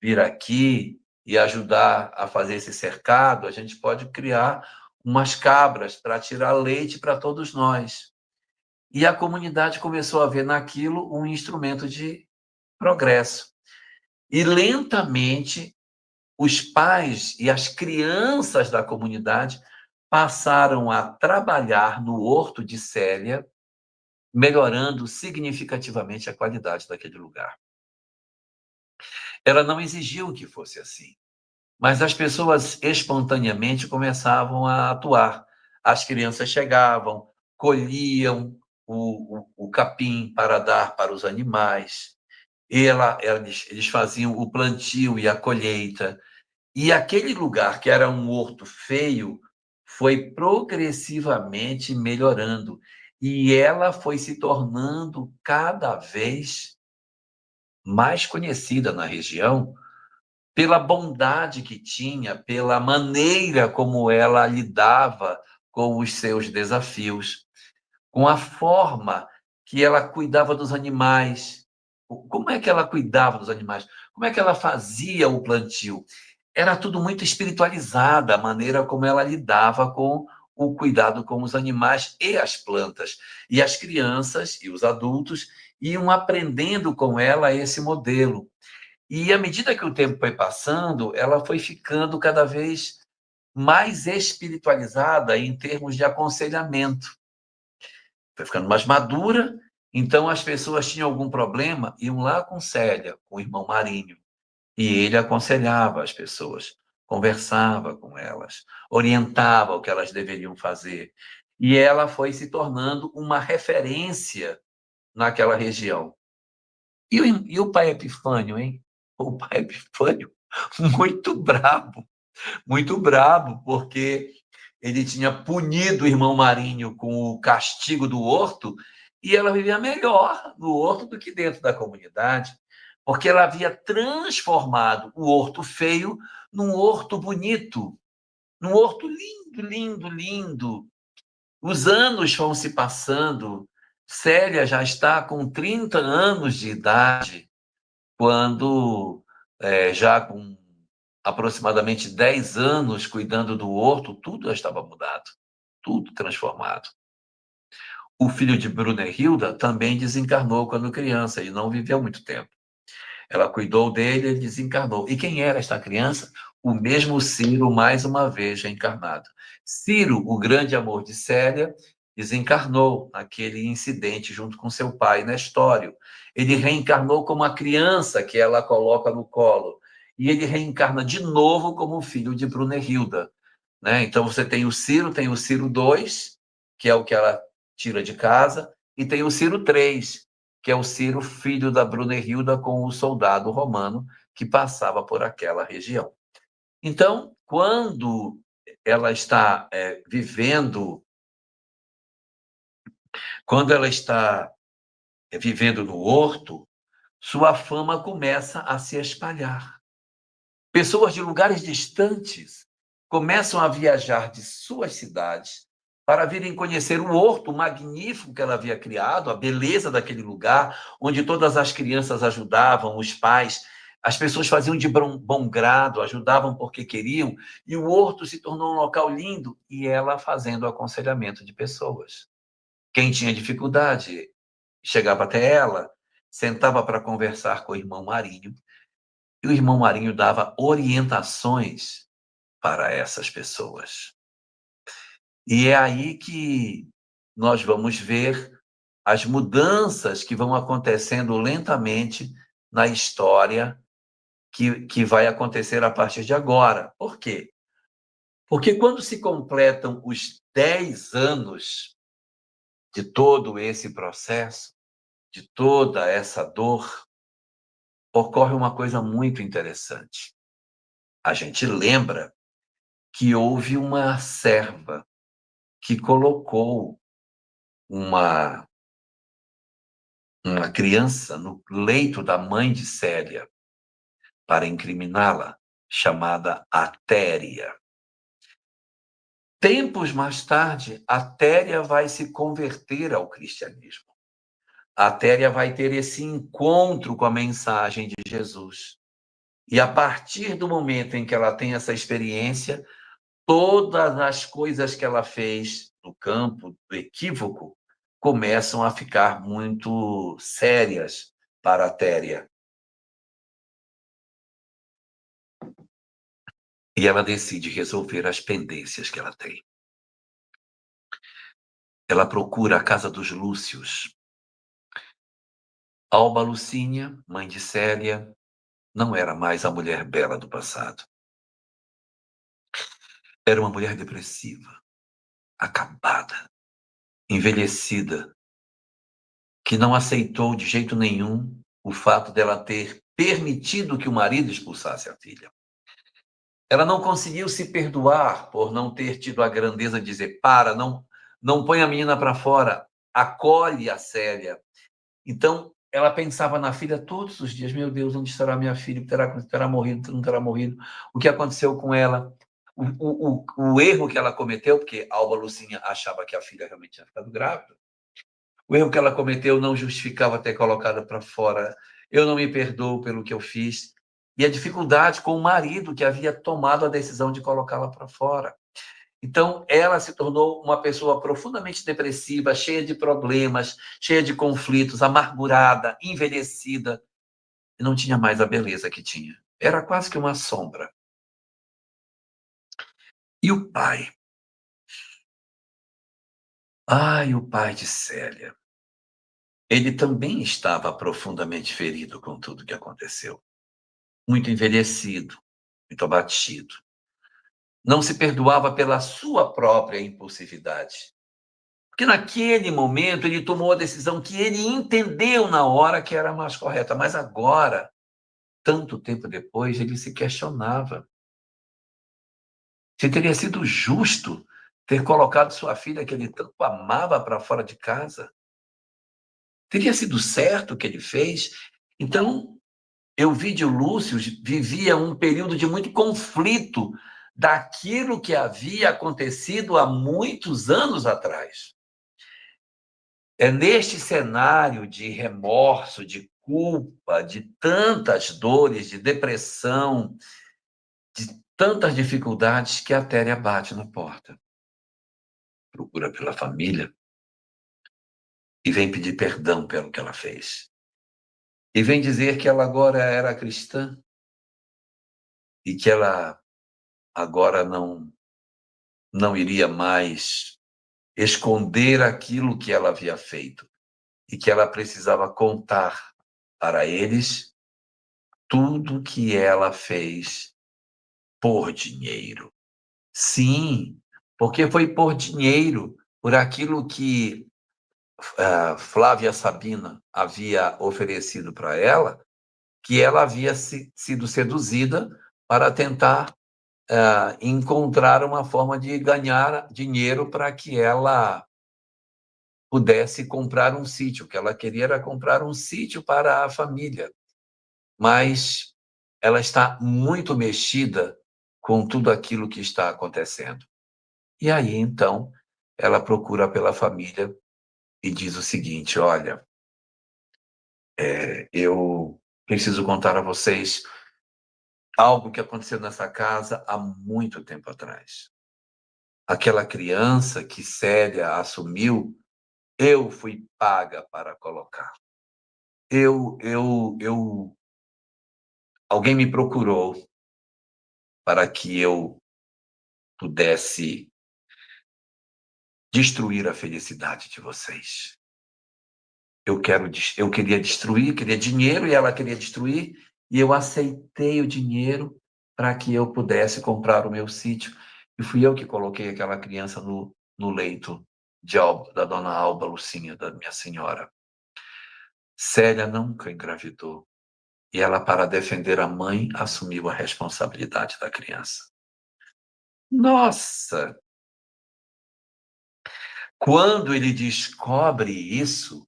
vir aqui e ajudar a fazer esse cercado, a gente pode criar umas cabras para tirar leite para todos nós. E a comunidade começou a ver naquilo um instrumento de progresso. E lentamente, os pais e as crianças da comunidade passaram a trabalhar no horto de Célia, melhorando significativamente a qualidade daquele lugar. Ela não exigiu que fosse assim, mas as pessoas espontaneamente começavam a atuar. As crianças chegavam, colhiam o capim para dar para os animais, eles faziam o plantio e a colheita. E aquele lugar, que era um horto feio, foi progressivamente melhorando. E ela foi se tornando cada vez mais conhecida na região pela bondade que tinha, pela maneira como ela lidava com os seus desafios, com a forma que ela cuidava dos animais. Como é que ela cuidava dos animais? Como é que ela fazia o plantio? Era tudo muito espiritualizada, a maneira como ela lidava com o cuidado com os animais e as plantas. E as crianças e os adultos iam aprendendo com ela esse modelo. E à medida que o tempo foi passando, ela foi ficando cada vez mais espiritualizada em termos de aconselhamento. Foi ficando mais madura, então as pessoas tinham algum problema, iam lá com Célia, com o irmão Marinho, e ele aconselhava as pessoas, conversava com elas, orientava o que elas deveriam fazer. E ela foi se tornando uma referência naquela região. E o pai Epifânio, hein? O pai Epifânio, muito brabo, porque ele tinha punido o irmão Marinho com o castigo do horto e ela vivia melhor no horto do que dentro da comunidade, porque ela havia transformado o horto feio num horto bonito, num horto lindo, lindo, lindo. Os anos vão se passando. Célia já está com 30 anos de idade, quando, já com aproximadamente 10 anos cuidando do horto, tudo estava mudado, tudo transformado. O filho de Brunehilda também desencarnou quando criança e não viveu muito tempo. Ela cuidou dele, ele desencarnou. E quem era esta criança? O mesmo Ciro, mais uma vez reencarnado. Ciro, o grande amor de Célia, desencarnou naquele incidente junto com seu pai, Nestório. Ele reencarnou como a criança que ela coloca no colo. E ele reencarna de novo como o filho de Brunehilda. Né? Então, você tem o Ciro 2, que é o que ela tira de casa, e tem o Ciro 3, que é o Ciro, filho da Brunehilda, com o soldado romano que passava por aquela região. Então, quando ela está vivendo no horto, sua fama começa a se espalhar. Pessoas de lugares distantes começam a viajar de suas cidades para virem conhecer o horto magnífico que ela havia criado, a beleza daquele lugar, onde todas as crianças ajudavam, os pais, as pessoas faziam de bom grado, ajudavam porque queriam, e o horto se tornou um local lindo, e ela fazendo aconselhamento de pessoas. Quem tinha dificuldade chegava até ela, sentava para conversar com o irmão Marinho, e o irmão Marinho dava orientações para essas pessoas. E é aí que nós vamos ver as mudanças que vão acontecendo lentamente na história que vai acontecer a partir de agora. Por quê? Porque quando se completam os 10 anos de todo esse processo, de toda essa dor, ocorre uma coisa muito interessante. A gente lembra que houve uma serva que colocou uma criança no leito da mãe de Célia para incriminá-la, chamada Atéria. Tempos mais tarde, Atéria vai se converter ao cristianismo. Atéria vai ter esse encontro com a mensagem de Jesus. E a partir do momento em que ela tem essa experiência, todas as coisas que ela fez no campo do equívoco começam a ficar muito sérias para Atéria. E ela decide resolver as pendências que ela tem. Ela procura a casa dos Lúcios. Alba Lucínia, mãe de Célia, não era mais a mulher bela do passado. Era uma mulher depressiva, acabada, envelhecida, que não aceitou de jeito nenhum o fato dela ter permitido que o marido expulsasse a filha. Ela não conseguiu se perdoar por não ter tido a grandeza de dizer: para, não põe a menina para fora, acolhe a Célia. Então, ela pensava na filha todos os dias: meu Deus, onde estará minha filha? Terá morrido, não terá morrido? O que aconteceu com ela? O erro que ela cometeu, porque Alba Lucinha achava que a filha realmente tinha ficado grávida, o erro que ela cometeu não justificava ter colocado para fora. Eu não me perdoo pelo que eu fiz. E a dificuldade com o marido que havia tomado a decisão de colocá-la para fora. Então, ela se tornou uma pessoa profundamente depressiva, cheia de problemas, cheia de conflitos, amargurada, envelhecida, e não tinha mais a beleza que tinha. Era quase que uma sombra. E o pai? Ai, o pai de Célia. Ele também estava profundamente ferido com tudo que aconteceu. Muito envelhecido, muito abatido. Não se perdoava pela sua própria impulsividade. Porque naquele momento ele tomou a decisão que ele entendeu na hora que era a mais correta, mas agora, tanto tempo depois, ele se questionava se teria sido justo ter colocado sua filha, que ele tanto amava, para fora de casa. Teria sido certo o que ele fez? Então, Elvídio Lúcio vivia um período de muito conflito daquilo que havia acontecido há muitos anos atrás. É neste cenário de remorso, de culpa, de tantas dores, de depressão, de tantas dificuldades, que a Téria bate na porta. Procura pela família. e vem pedir perdão pelo que ela fez. E vem dizer que ela agora era cristã e que ela agora não iria mais esconder aquilo que ela havia feito e que ela precisava contar para eles tudo que ela fez por dinheiro. Sim, porque foi por dinheiro, por aquilo que Flávia Sabina havia oferecido para ela, que ela havia sido seduzida para tentar encontrar uma forma de ganhar dinheiro para que ela pudesse comprar um sítio. O que ela queria era comprar um sítio para a família. Mas ela está muito mexida com tudo aquilo que está acontecendo. E aí, então, ela procura pela família e diz o seguinte: olha, eu preciso contar a vocês algo que aconteceu nessa casa há muito tempo atrás. Aquela criança que Célia assumiu, eu fui paga para colocar. Alguém me procurou para que eu pudesse destruir a felicidade de vocês. Eu queria destruir, queria dinheiro e ela queria destruir, e eu aceitei o dinheiro para que eu pudesse comprar o meu sítio. E fui eu que coloquei aquela criança no leito da dona Alba Lucinha, da minha senhora. Célia nunca engravidou. E ela, para defender a mãe, assumiu a responsabilidade da criança. Nossa! Quando ele descobre isso,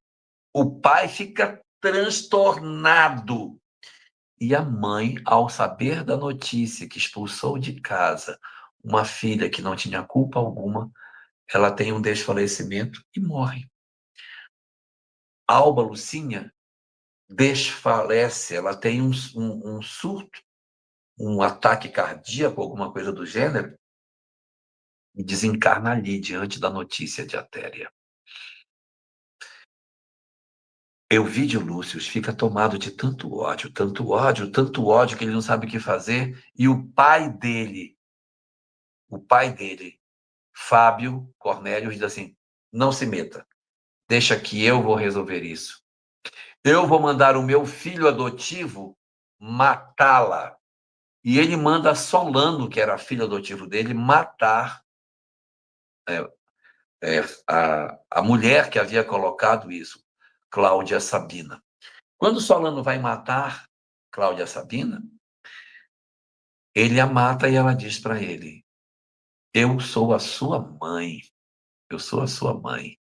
o pai fica transtornado. E a mãe, ao saber da notícia que expulsou de casa uma filha que não tinha culpa alguma, ela tem um desfalecimento e morre. Alba Lucinha desfalece, ela tem um surto, um ataque cardíaco, alguma coisa do gênero, e desencarna ali, diante da notícia de Atéria. Euvídio Lúcio fica tomado de tanto ódio, que ele não sabe o que fazer, e o pai dele, Fábio Cornélio, diz assim: não se meta, deixa que eu vou resolver isso. Eu vou mandar o meu filho adotivo matá-la. E ele manda Solano, que era a filha adotiva dele, matar a mulher que havia colocado isso, Cláudia Sabina. Quando Solano vai matar Cláudia Sabina, ele a mata e ela diz para ele: eu sou a sua mãe, eu sou a sua mãe.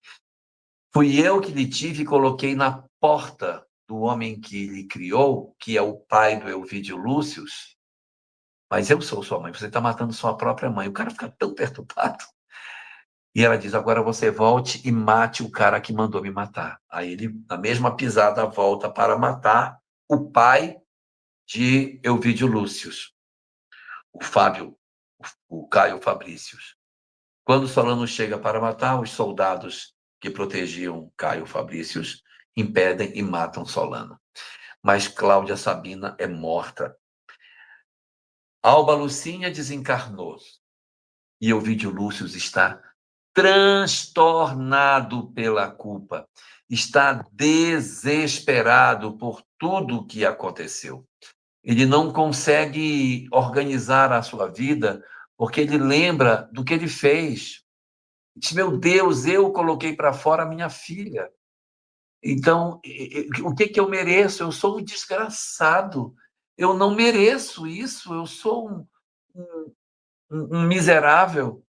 Fui eu que lhe tive e coloquei na porta do homem que lhe criou, que é o pai do Euvídio Lúcio, mas eu sou sua mãe, você está matando sua própria mãe. O cara fica tão perturbado. E ela diz: agora você volte e mate o cara que mandou me matar. Aí ele, na mesma pisada, volta para matar o pai de Euvídio Lúcio, o Caio Fabrício. Quando Solano chega para matar, os soldados que protegiam Caio Fabrício impedem e matam Solano. Mas Cláudia Sabina é morta. Alba Lucinha desencarnou. E Euvídio Lúcio está transtornado pela culpa. Está desesperado por tudo o que aconteceu. Ele não consegue organizar a sua vida porque ele lembra do que ele fez. Diz: meu Deus, eu coloquei para fora a minha filha. Então, o que eu mereço? Eu sou um desgraçado. Eu não mereço isso. Eu sou um miserável.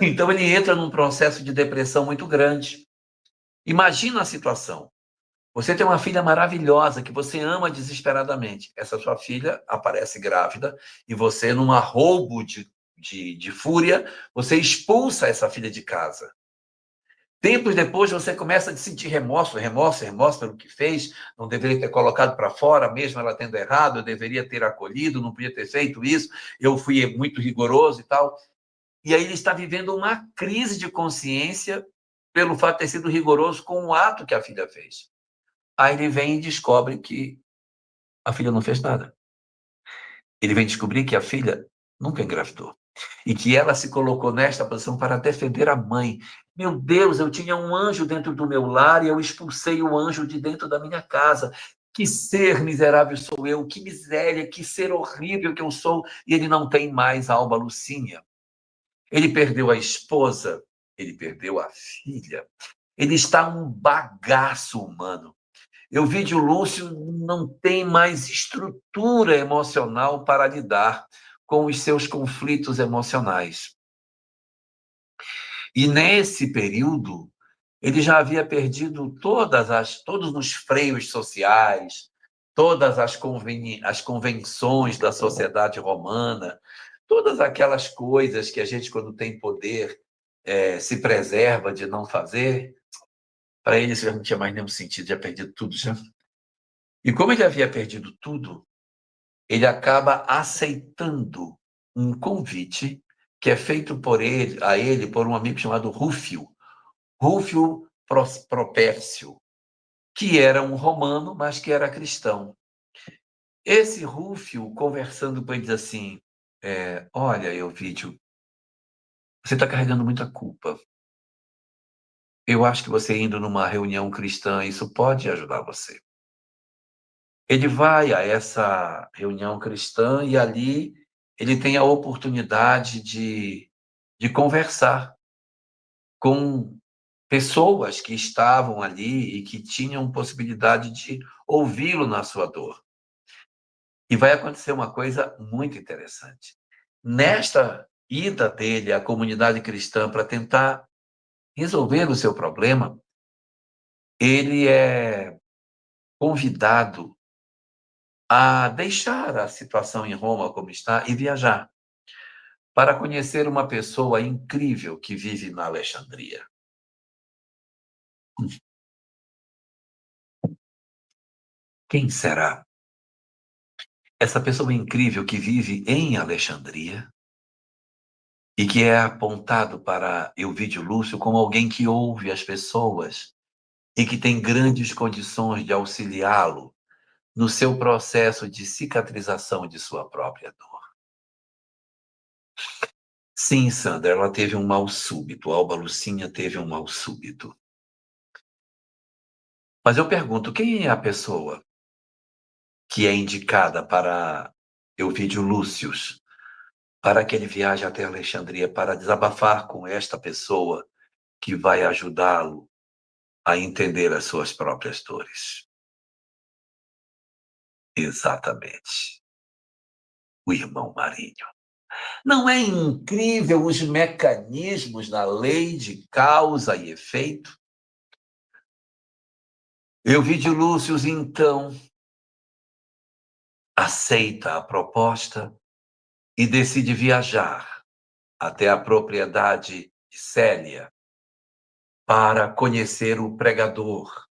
Então, ele entra num processo de depressão muito grande. Imagina a situação. Você tem uma filha maravilhosa que você ama desesperadamente. Essa sua filha aparece grávida e você, num arroubo de fúria, você expulsa essa filha de casa. Tempos depois, você começa a sentir remorso pelo que fez, não deveria ter colocado para fora, mesmo ela tendo errado, eu deveria ter acolhido, não podia ter feito isso, eu fui muito rigoroso e tal. E aí ele está vivendo uma crise de consciência pelo fato de ter sido rigoroso com o ato que a filha fez. Aí ele vem e descobre que a filha não fez nada. Ele vem descobrir que a filha nunca engravidou. E que ela se colocou nesta posição para defender a mãe. Meu Deus, eu tinha um anjo dentro do meu lar e eu expulsei o anjo de dentro da minha casa. Que ser miserável sou eu, que miséria, que ser horrível que eu sou. E ele não tem mais a Alba Lucinha. Ele perdeu a esposa, ele perdeu a filha. Ele está um bagaço humano. Evídio Lúcio não tem mais estrutura emocional para lidar com os seus conflitos emocionais. E nesse período, ele já havia perdido todos os freios sociais, todas as convenções da sociedade romana, todas aquelas coisas que a gente, quando tem poder, se preserva de não fazer. Para ele, isso já não tinha mais nenhum sentido, já perdido tudo já. E como ele havia perdido tudo, ele acaba aceitando um convite que é feito a ele por um amigo chamado Rúfio Propércio, que era um romano, mas que era cristão. Esse Rúfio, conversando com ele, diz assim, olha, Evídio, você está carregando muita culpa. Eu acho que você indo numa reunião cristã, isso pode ajudar você. Ele vai a essa reunião cristã e ali ele tem a oportunidade de conversar com pessoas que estavam ali e que tinham possibilidade de ouvi-lo na sua dor. E vai acontecer uma coisa muito interessante. Nesta ida dele à comunidade cristã para tentar resolver o seu problema, ele é convidado a deixar a situação em Roma como está e viajar para conhecer uma pessoa incrível que vive na Alexandria. Quem será? Essa pessoa incrível que vive em Alexandria e que é apontado para Evídio Lúcio como alguém que ouve as pessoas e que tem grandes condições de auxiliá-lo no seu processo de cicatrização de sua própria dor. Sim, Sandra, ela teve um mal súbito, a Alba Lucinha teve um mal súbito. Mas eu pergunto, quem é a pessoa que é indicada para Evídio Lúcio, para que ele viaje até Alexandria para desabafar com esta pessoa que vai ajudá-lo a entender as suas próprias dores? Exatamente. O irmão Marinho. Não é incrível os mecanismos da lei de causa e efeito? Evídio Lúcio, então, aceita a proposta e decide viajar até a propriedade de Célia para conhecer o pregador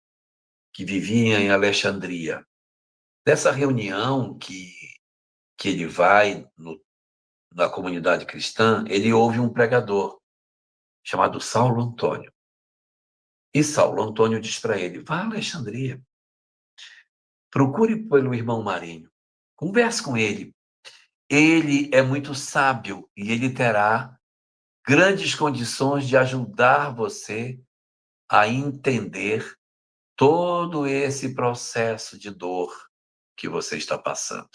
que vivia em Alexandria. Dessa reunião que ele vai na comunidade cristã, ele ouve um pregador chamado Saulo Antônio. E Saulo Antônio diz para ele, vá a Alexandria, procure pelo irmão Marinho, converse com ele. Ele é muito sábio e ele terá grandes condições de ajudar você a entender todo esse processo de dor que você está passando.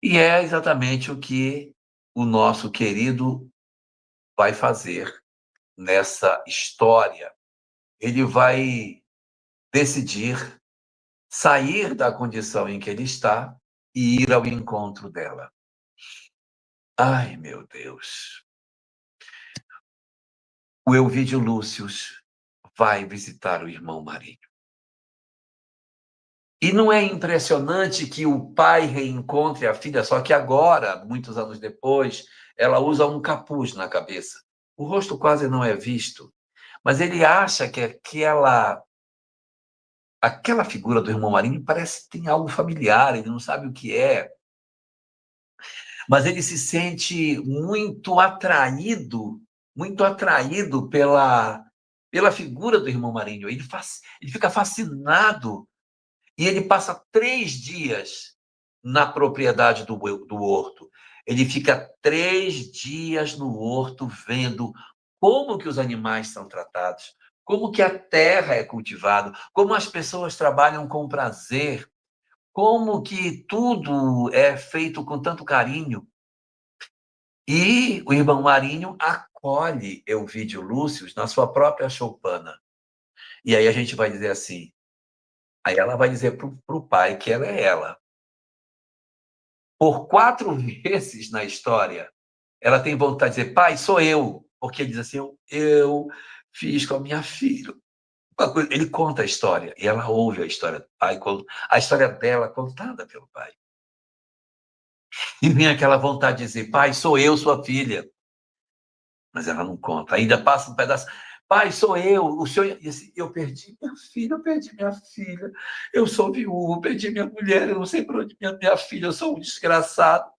E é exatamente o que o nosso querido vai fazer nessa história. Ele vai decidir sair da condição em que ele está e ir ao encontro dela. Ai, meu Deus! O Evídio Lúcio vai visitar o irmão Marinho. E não é impressionante que o pai reencontre a filha, só que agora, muitos anos depois, ela usa um capuz na cabeça. O rosto quase não é visto, mas ele acha que aquela figura do irmão Marinho parece que tem algo familiar, ele não sabe o que é. Mas ele se sente muito atraído pela figura do irmão Marinho. Ele fica fascinado e ele passa 3 dias na propriedade do horto. Ele fica 3 dias no horto vendo como que os animais são tratados, como que a terra é cultivada, como as pessoas trabalham com prazer, como que tudo é feito com tanto carinho. E o irmão Marinho acolhe Elvídio Lúcio na sua própria choupana. E aí a gente vai dizer assim, aí ela vai dizer para o pai que ela é ela. Por 4 vezes na história, ela tem vontade de dizer, pai, sou eu. Porque ele diz assim, eu fiz com a minha filha. Ele conta a história, e ela ouve a história do pai, a história dela contada pelo pai. E vem aquela vontade de dizer, pai, sou eu, sua filha. Mas ela não conta, ainda passa um pedaço. Pai, sou eu, o senhor... Eu perdi minha filha, eu sou viúvo, perdi minha mulher, eu não sei para onde minha filha, eu sou um desgraçado.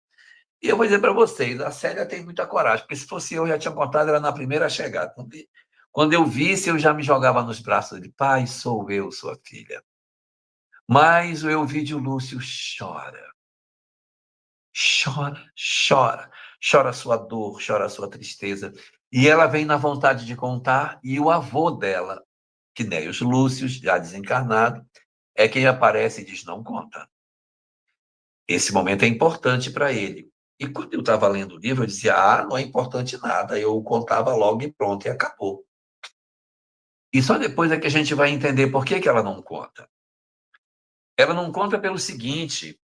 E eu vou dizer para vocês, a Célia tem muita coragem, porque se fosse eu já tinha contado ela na primeira chegada. Quando eu visse, eu já me jogava nos braços de pai, sou eu, sua filha. Mas o Elvídio Lúcio chora. Chora a sua dor, chora a sua tristeza. E ela vem na vontade de contar, e o avô dela, Quinéios Lúcio, já desencarnado, é quem aparece e diz, não conta. Esse momento é importante para ele. E quando eu estava lendo o livro, eu dizia, não é importante nada, eu contava logo e pronto, e acabou. E só depois é que a gente vai entender por que ela não conta. Ela não conta pelo seguinte,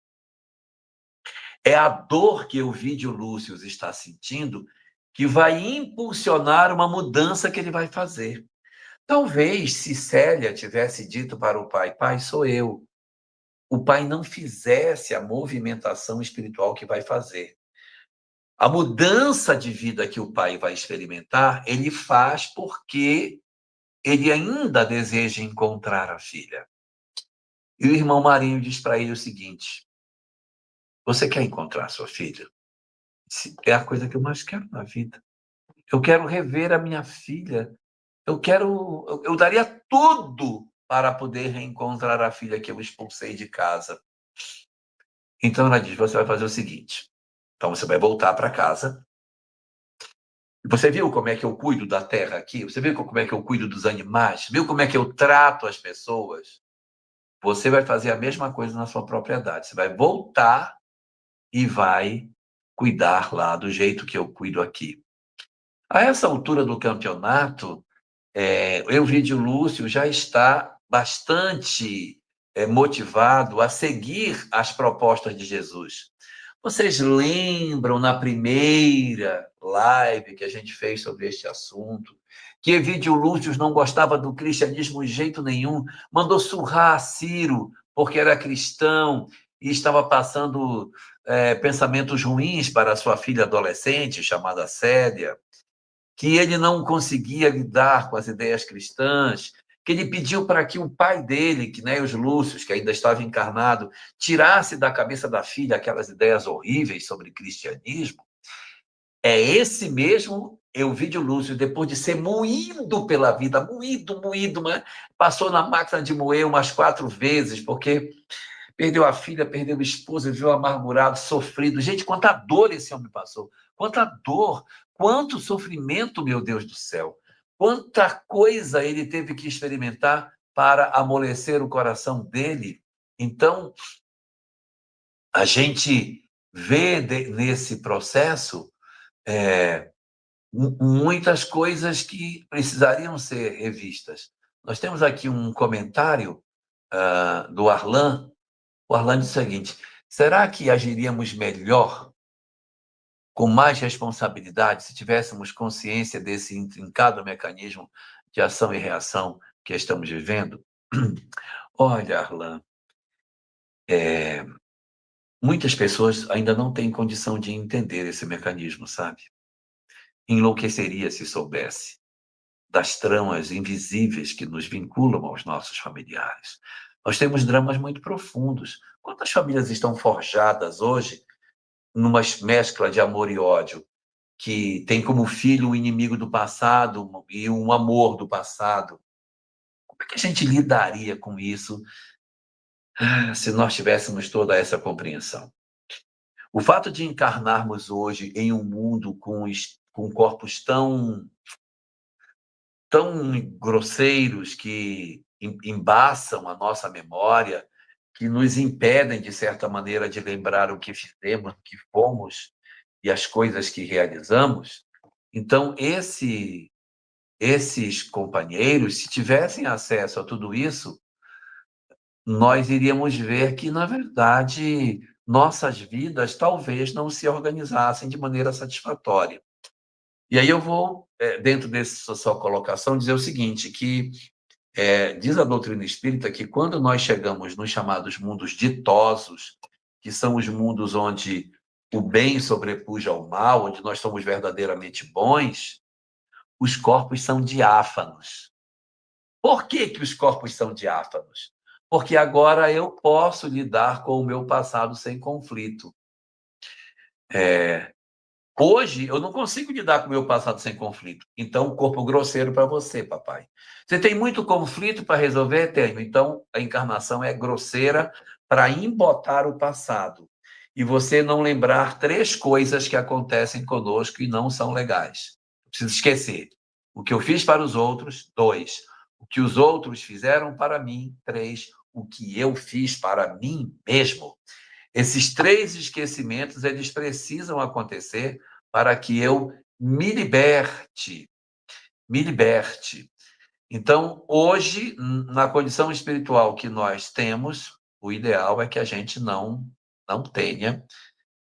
é a dor que Elvídio Lúcio está sentindo que vai impulsionar uma mudança que ele vai fazer. Talvez, se Célia tivesse dito para o pai, pai, sou eu, o pai não fizesse a movimentação espiritual que vai fazer. A mudança de vida que o pai vai experimentar, ele faz porque ele ainda deseja encontrar a filha. E o irmão Marinho diz para ele o seguinte, você quer encontrar sua filha? É a coisa que eu mais quero na vida. Eu quero rever a minha filha. Eu daria tudo para poder reencontrar a filha que eu expulsei de casa. Então ela diz, você vai fazer o seguinte. Então você vai voltar para casa. Você viu como é que eu cuido da terra aqui? Você viu como é que eu cuido dos animais? Viu como é que eu trato as pessoas? Você vai fazer a mesma coisa na sua propriedade. Você vai voltar e vai cuidar lá do jeito que eu cuido aqui. A essa altura do campeonato, o Elvídio Lúcio já está bastante motivado a seguir as propostas de Jesus. Vocês lembram na primeira live que a gente fez sobre este assunto, que Elvídio Lúcio não gostava do cristianismo de jeito nenhum, mandou surrar Ciro porque era cristão e estava passando pensamentos ruins para sua filha adolescente, chamada Célia, que ele não conseguia lidar com as ideias cristãs, que ele pediu para que o pai dele, Quinéios Lúcio, que ainda estava encarnado, tirasse da cabeça da filha aquelas ideias horríveis sobre cristianismo. É esse mesmo Elvídio Lúcio, depois de ser moído pela vida, moído, mas passou na máquina de moer umas 4 vezes, porque perdeu a filha, perdeu a esposa, viveu amargurado, sofrido. Gente, quanta dor esse homem passou. Quanta dor, quanto sofrimento, meu Deus do céu. Quanta coisa ele teve que experimentar para amolecer o coração dele. Então, a gente vê nesse processo muitas coisas que precisariam ser revistas. Nós temos aqui um comentário do Arlan. O Arlan diz o seguinte, será que agiríamos melhor, com mais responsabilidade, se tivéssemos consciência desse intrincado mecanismo de ação e reação que estamos vivendo? Olha, Arlan, muitas pessoas ainda não têm condição de entender esse mecanismo, sabe? Enlouqueceria se soubesse das tramas invisíveis que nos vinculam aos nossos familiares. Nós temos dramas muito profundos. Quantas famílias estão forjadas hoje numa mescla de amor e ódio? que tem como filho um inimigo do passado e um amor do passado. Como é que a gente lidaria com isso se nós tivéssemos toda essa compreensão? O fato de encarnarmos hoje em um mundo com corpos tão grosseiros que embaçam a nossa memória, que nos impedem, de certa maneira, de lembrar o que fizemos, o que fomos e as coisas que realizamos. Então, esses companheiros, se tivessem acesso a tudo isso, nós iríamos ver que, na verdade, nossas vidas talvez não se organizassem de maneira satisfatória. E aí eu vou, dentro dessa sua colocação, dizer o seguinte, que diz a doutrina espírita que quando nós chegamos nos chamados mundos ditosos, que são os mundos onde o bem sobrepuja ao mal, onde nós somos verdadeiramente bons, os corpos são diáfanos. Por que que os corpos são diáfanos? Porque agora eu posso lidar com o meu passado sem conflito. Hoje, eu não consigo lidar com o meu passado sem conflito. Então, corpo grosseiro para você, papai. Você tem muito conflito para resolver? Tenho. Então, a encarnação é grosseira para embotar o passado. E você não lembrar 3 coisas que acontecem conosco e não são legais. Não precisa esquecer. O que eu fiz para os outros, 2. O que os outros fizeram para mim, 3. O que eu fiz para mim mesmo. Esses 3 esquecimentos, eles precisam acontecer para que eu me liberte. Me liberte. Então, hoje, na condição espiritual que nós temos, o ideal é que a gente não tenha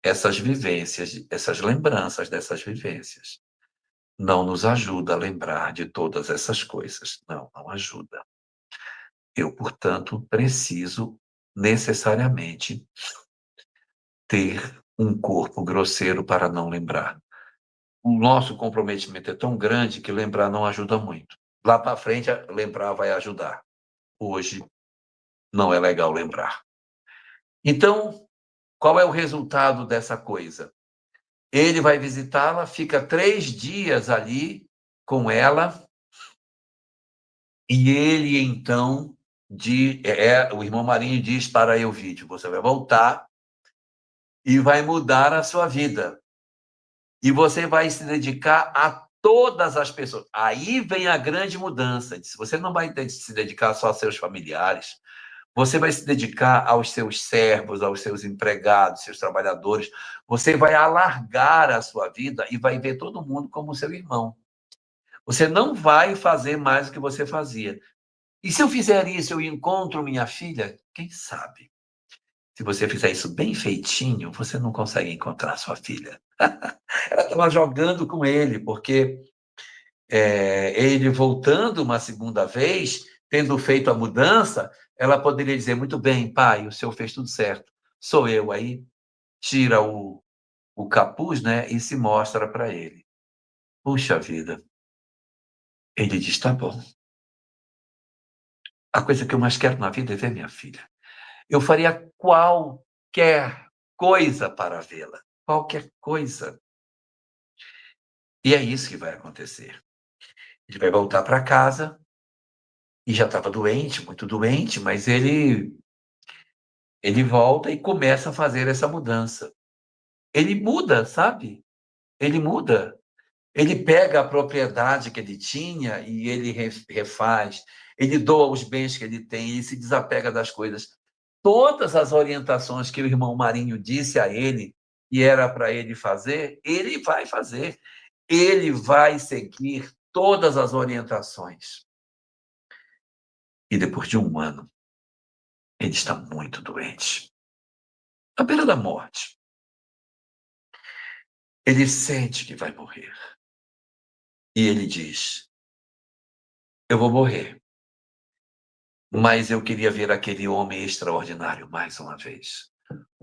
essas vivências, essas lembranças dessas vivências. Não nos ajuda a lembrar de todas essas coisas. Não ajuda. Eu, portanto, preciso necessariamente ter um corpo grosseiro para não lembrar. O nosso comprometimento é tão grande que lembrar não ajuda muito. Lá para frente, lembrar vai ajudar. Hoje, não é legal lembrar. Então, qual é o resultado dessa coisa? Ele vai visitá-la, fica 3 dias ali com ela, e ele, então, o irmão Marinho diz para Elvídio, você vai voltar e vai mudar a sua vida. E você vai se dedicar a todas as pessoas. Aí vem a grande mudança. Você não vai se dedicar só aos seus familiares. Você vai se dedicar aos seus servos, aos seus empregados, seus trabalhadores. Você vai alargar a sua vida e vai ver todo mundo como seu irmão. Você não vai fazer mais o que você fazia. E se eu fizer isso, eu encontro minha filha? Quem sabe? Se você fizer isso bem feitinho, você não consegue encontrar sua filha. Ela estava jogando com ele, porque ele voltando uma segunda vez, tendo feito a mudança, ela poderia dizer, muito bem, pai, o senhor fez tudo certo, sou eu. Aí tira o capuz, né, e se mostra para ele. Puxa vida. Ele diz, tá bom. A coisa que eu mais quero na vida é ver minha filha. Eu faria qualquer coisa para vê-la. Qualquer coisa. E é isso que vai acontecer. Ele vai voltar para casa e já estava doente, muito doente, mas ele volta e começa a fazer essa mudança. Ele muda, sabe? Ele muda. Ele pega a propriedade que ele tinha e ele refaz. Ele doa os bens que ele tem, ele se desapega das coisas. Todas as orientações que o irmão Marinho disse a ele e era para ele fazer, ele vai fazer. Ele vai seguir todas as orientações. E depois de 1 ano, ele está muito doente. À beira da morte. Ele sente que vai morrer. E ele diz, eu vou morrer. Mas eu queria ver aquele homem extraordinário mais uma vez.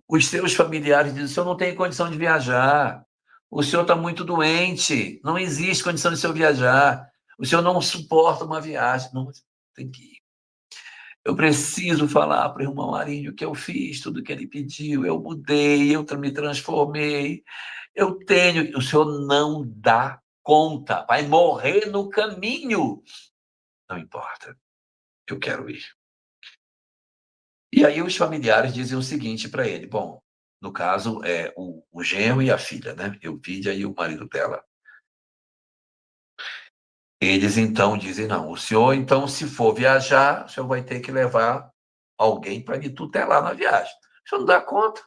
Os seus familiares dizem, o senhor não tem condição de viajar. O senhor está muito doente. Não existe condição de o senhor viajar. O senhor não suporta uma viagem. Não, tem que ir. Eu preciso falar para o irmão Marinho que eu fiz tudo que ele pediu, eu mudei, eu me transformei, eu tenho... O senhor não dá conta, vai morrer no caminho. Não importa, eu quero ir. E aí os familiares dizem o seguinte para ele, bom, no caso é o genro e a filha, né? Euvídia e o marido dela. Eles então dizem, não, o senhor então se for viajar, o senhor vai ter que levar alguém para lhe tutelar na viagem. O senhor não dá conta.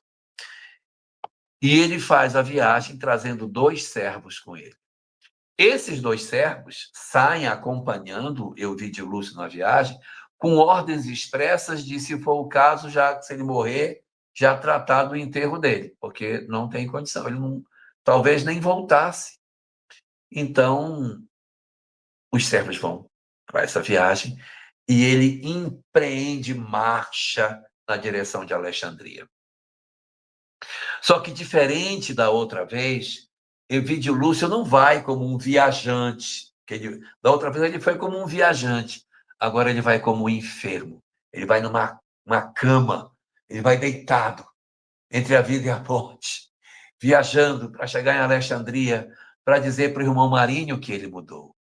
E ele faz a viagem trazendo 2 servos com ele. Esses 2 servos saem acompanhando Euvídio e Lúcio na viagem, com ordens expressas de, se for o caso, já se ele morrer, já tratar do enterro dele, porque não tem condição, ele não, talvez nem voltasse. Então, os servos vão para essa viagem e ele empreende marcha na direção de Alexandria. Só que, diferente da outra vez, Euvídio Lúcio não vai como um viajante. Da outra vez ele foi como um viajante. Agora ele vai como um enfermo. Ele vai numa cama. Ele vai deitado entre a vida e a morte, viajando para chegar em Alexandria, para dizer para o irmão Marinho que ele mudou.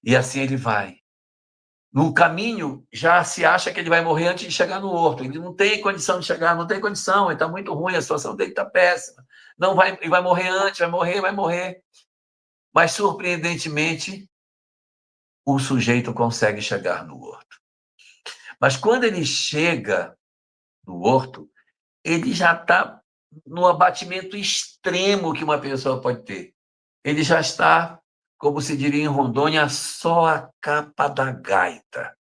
E assim ele vai. No caminho, já se acha que ele vai morrer antes de chegar no horto. Ele não tem condição de chegar, não tem condição, ele está muito ruim, a situação dele está péssima. Não vai, ele vai morrer antes, vai morrer. Mas, surpreendentemente, o sujeito consegue chegar no horto. Mas quando ele chega no horto, ele já está no abatimento extremo que uma pessoa pode ter. Ele já está, como se diria em Rondônia, só a capa da gaita.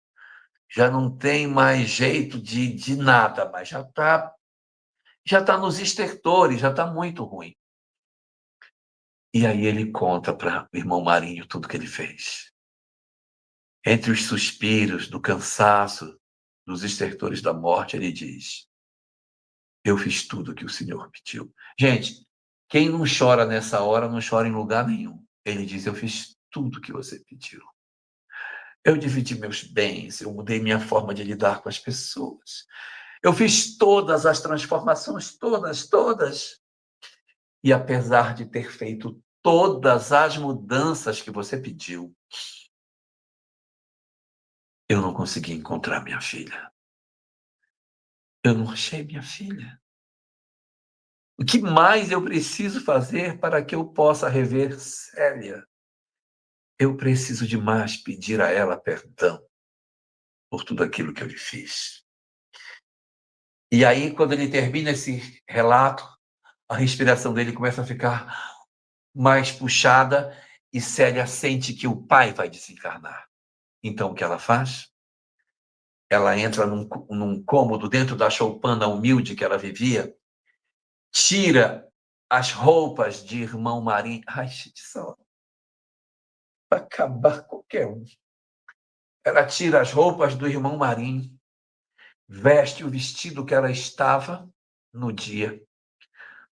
Já não tem mais jeito de nada, mas já tá nos estertores, já está muito ruim. E aí ele conta para o irmão Marinho tudo que ele fez. Entre os suspiros, do cansaço, dos estertores da morte, ele diz: eu fiz tudo que o Senhor pediu. Gente, quem não chora nessa hora não chora em lugar nenhum. Ele diz: eu fiz tudo que você pediu. Eu dividi meus bens, eu mudei minha forma de lidar com as pessoas. Eu fiz todas as transformações, todas. E apesar de ter feito todas as mudanças que você pediu, eu não consegui encontrar minha filha. Eu não achei minha filha. O que mais eu preciso fazer para que eu possa rever Célia? Eu preciso demais pedir a ela perdão por tudo aquilo que eu lhe fiz. E aí, quando ele termina esse relato, a respiração dele começa a ficar mais puxada e Célia sente que o pai vai desencarnar. Então, o que ela faz? Ela entra num cômodo dentro da choupana humilde que ela vivia, tira as roupas de irmão Marinho. Ai, gente, só para acabar qualquer um. Ela tira as roupas do irmão Marinho, veste o vestido que ela estava no dia,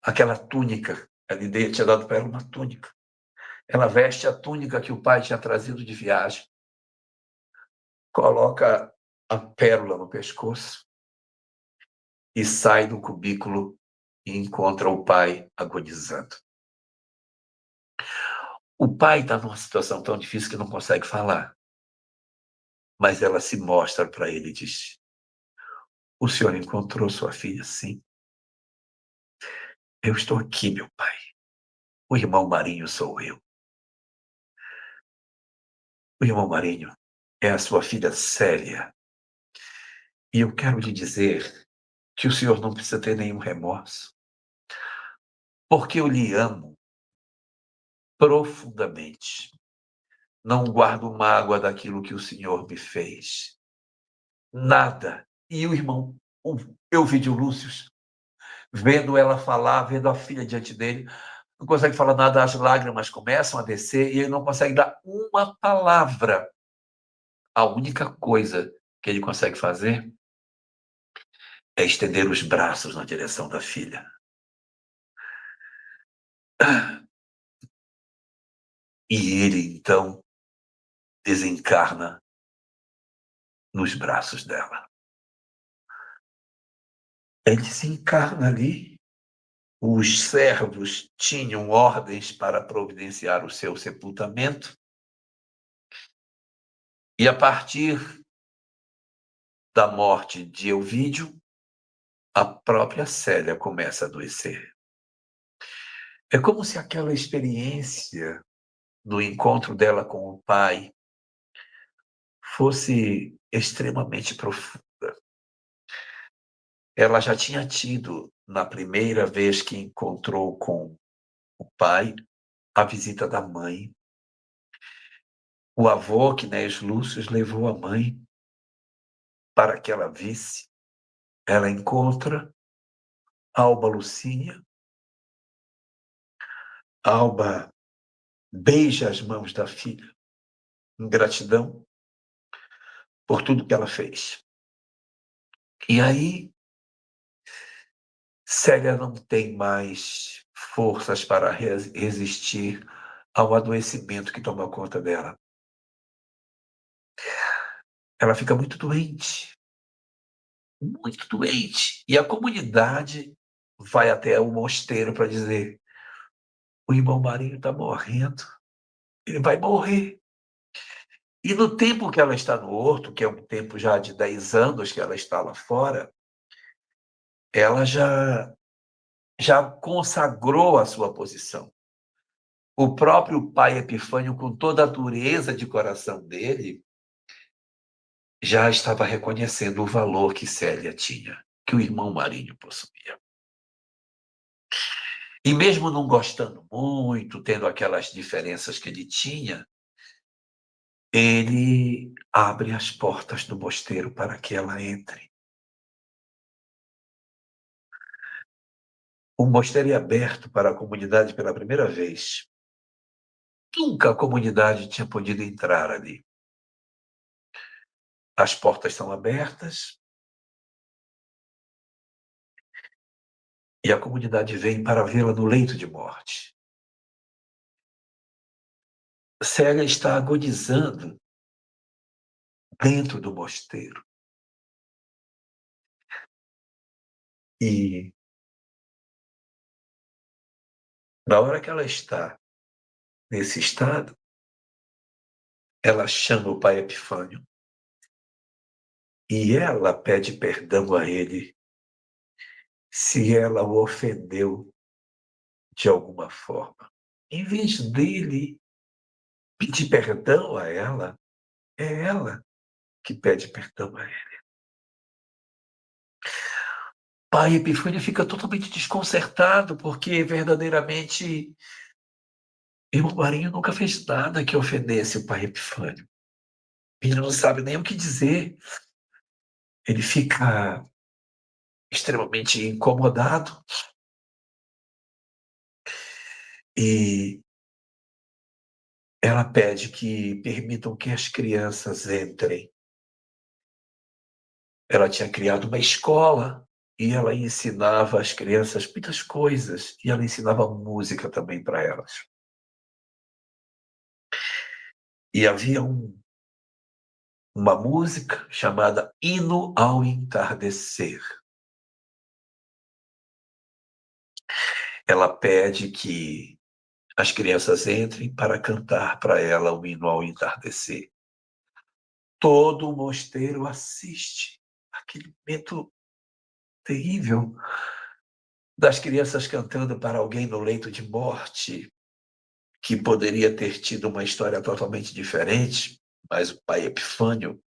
aquela túnica. Ele tinha dado para ela uma túnica. Ela veste a túnica que o pai tinha trazido de viagem, coloca a pérola no pescoço e sai do cubículo e encontra o pai agonizando. O pai está numa situação tão difícil que não consegue falar, mas ela se mostra para ele e diz: o senhor encontrou sua filha, sim? Eu estou aqui, meu pai. O irmão Marinho sou eu. O irmão Marinho é a sua filha Célia. E eu quero lhe dizer que o senhor não precisa ter nenhum remorso, porque eu lhe amo profundamente. Não guardo mágoa daquilo que o senhor me fez. Nada. E o irmão, o Euvídio Lúcio, vendo ela falar, vendo a filha diante dele, não consegue falar nada, as lágrimas começam a descer e ele não consegue dar uma palavra. A única coisa que ele consegue fazer é estender os braços na direção da filha. E ele, então, desencarna nos braços dela. Ele se encarna ali. Os servos tinham ordens para providenciar o seu sepultamento. E a partir da morte de Elvídio, a própria Célia começa a adoecer. É como se aquela experiência do encontro dela com o pai fosse extremamente profunda. Ela já tinha tido, na primeira vez que encontrou com o pai, a visita da mãe. O avô, Quinéas Lúcio, levou a mãe para que ela visse. Ela encontra Alba Lucínia. Alba beija as mãos da filha em gratidão por tudo que ela fez. E aí, Célia não tem mais forças para resistir ao adoecimento que toma conta dela. Ela fica muito doente. Muito doente. E a comunidade vai até o mosteiro para dizer: o irmão Marinho está morrendo, ele vai morrer. E no tempo que ela está no horto, que é um tempo já de 10 anos que ela está lá fora, ela já consagrou a sua posição. O próprio pai Epifânio, com toda a dureza de coração dele, já estava reconhecendo o valor que Célia tinha, que o irmão Marinho possuía. E mesmo não gostando muito, tendo aquelas diferenças que ele tinha, ele abre as portas do mosteiro para que ela entre. O mosteiro é aberto para a comunidade pela primeira vez. Nunca a comunidade tinha podido entrar ali. As portas são abertas e a comunidade vem para vê-la no leito de morte. Célia está agonizando dentro do mosteiro. E na hora que ela está nesse estado, ela chama o pai Epifânio e ela pede perdão a ele se ela o ofendeu de alguma forma. Em vez dele pedir perdão a ela, é ela que pede perdão a ele. Pai Epifânio fica totalmente desconcertado, porque verdadeiramente irmão Marinho nunca fez nada que ofendesse o pai Epifânio. Ele não sabe nem o que dizer. Ele fica extremamente incomodado e ela pede que permitam que as crianças entrem. Ela tinha criado uma escola e ela ensinava às crianças muitas coisas e ela ensinava música também para elas. E havia uma música chamada Hino ao Entardecer. Ela pede que as crianças entrem para cantar para ela o hino ao entardecer. Todo o mosteiro assiste aquele momento terrível das crianças cantando para alguém no leito de morte, que poderia ter tido uma história totalmente diferente, mas o pai Epifânio,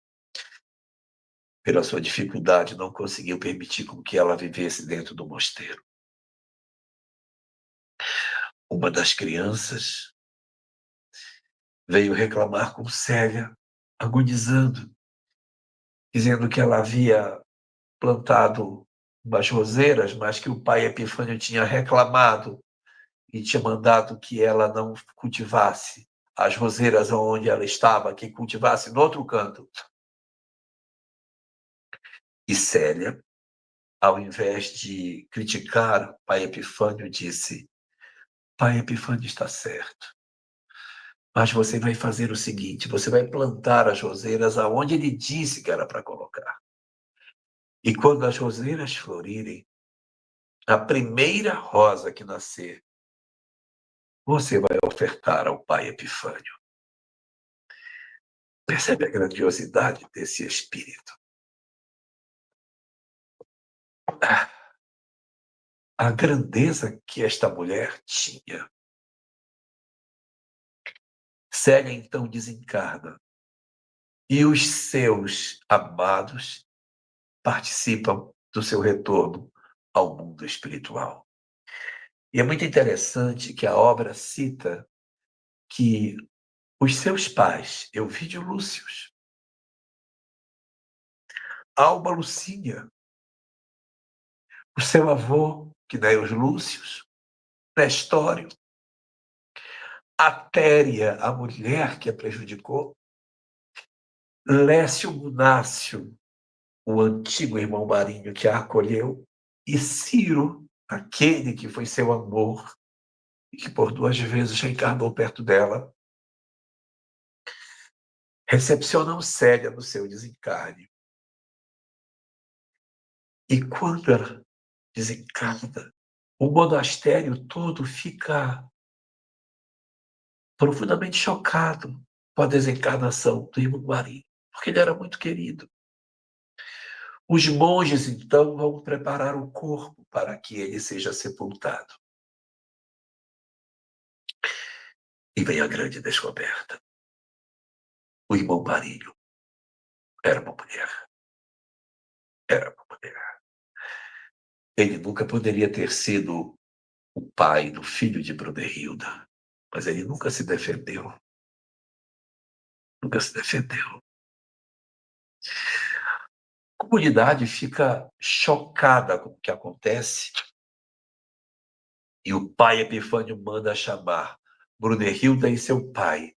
pela sua dificuldade, não conseguiu permitir com que ela vivesse dentro do mosteiro. Uma das crianças veio reclamar com Célia, agonizando, dizendo que ela havia plantado umas roseiras, mas que o pai Epifânio tinha reclamado e tinha mandado que ela não cultivasse as roseiras onde ela estava, que cultivasse no outro canto. E Célia, ao invés de criticar o pai Epifânio, disse: pai Epifânio está certo. Mas você vai fazer o seguinte, você vai plantar as roseiras aonde ele disse que era para colocar. E quando as roseiras florirem, a primeira rosa que nascer, você vai ofertar ao Pai Epifânio. Percebe a grandiosidade desse espírito? A grandeza que esta mulher tinha. Célia então desencarna. E os seus amados participam do seu retorno ao mundo espiritual. E é muito interessante que a obra cita que os seus pais, Elvídio Lúcius, Alba Lucínia, o seu avô, que daí os Lúcius, Nestório, Atéria, a mulher que a prejudicou, Lécio Munácio, o antigo irmão Marinho que a acolheu, e Ciro, aquele que foi seu amor e que por 2 vezes reencarnou perto dela, recepcionam Célia no seu desencarne. E quando ela desencarna, o monastério todo fica profundamente chocado com a desencarnação do irmão Marinho, porque ele era muito querido. Os monges, então, vão preparar o corpo para que ele seja sepultado. E vem a grande descoberta. O irmão Marinho era uma mulher. Era uma mulher. Ele nunca poderia ter sido o pai do filho de Brunehilda, mas ele nunca se defendeu. Nunca se defendeu. A comunidade fica chocada com o que acontece e o pai Epifânio manda chamar Brunehilda e seu pai,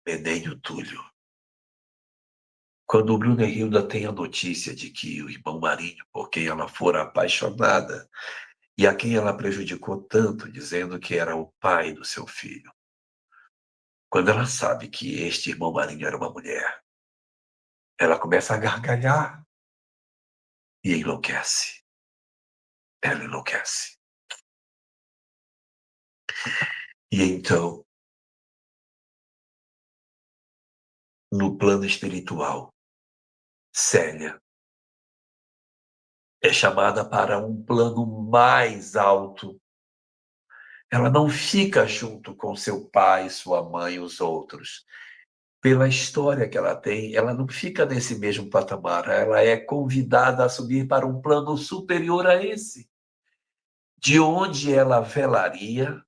Menênio Túlio. Quando Brunehilda tem a notícia de que o irmão Marinho, por quem ela fora apaixonada e a quem ela prejudicou tanto, dizendo que era o pai do seu filho, quando ela sabe que este irmão Marinho era uma mulher, ela começa a gargalhar e enlouquece. Ela enlouquece. E então, no plano espiritual, Célia é chamada para um plano mais alto. Ela não fica junto com seu pai, sua mãe e os outros. Pela história que ela tem, ela não fica nesse mesmo patamar. Ela é convidada a subir para um plano superior a esse, de onde ela velaria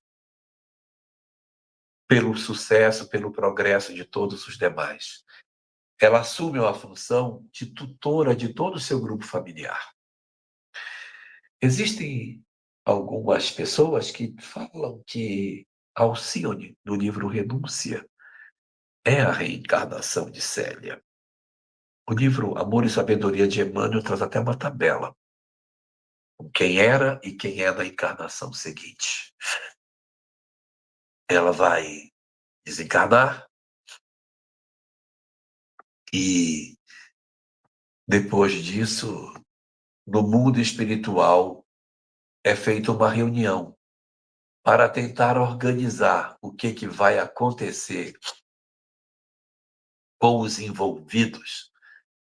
pelo sucesso, pelo progresso de todos os demais. Ela assume a função de tutora de todo o seu grupo familiar. Existem algumas pessoas que falam que Alcione, no livro Renúncia, é a reencarnação de Célia. O livro Amor e Sabedoria de Emmanuel traz até uma tabela com quem era e quem é na encarnação seguinte. Ela vai desencarnar e, depois disso, no mundo espiritual, é feita uma reunião para tentar organizar o que vai acontecer com os envolvidos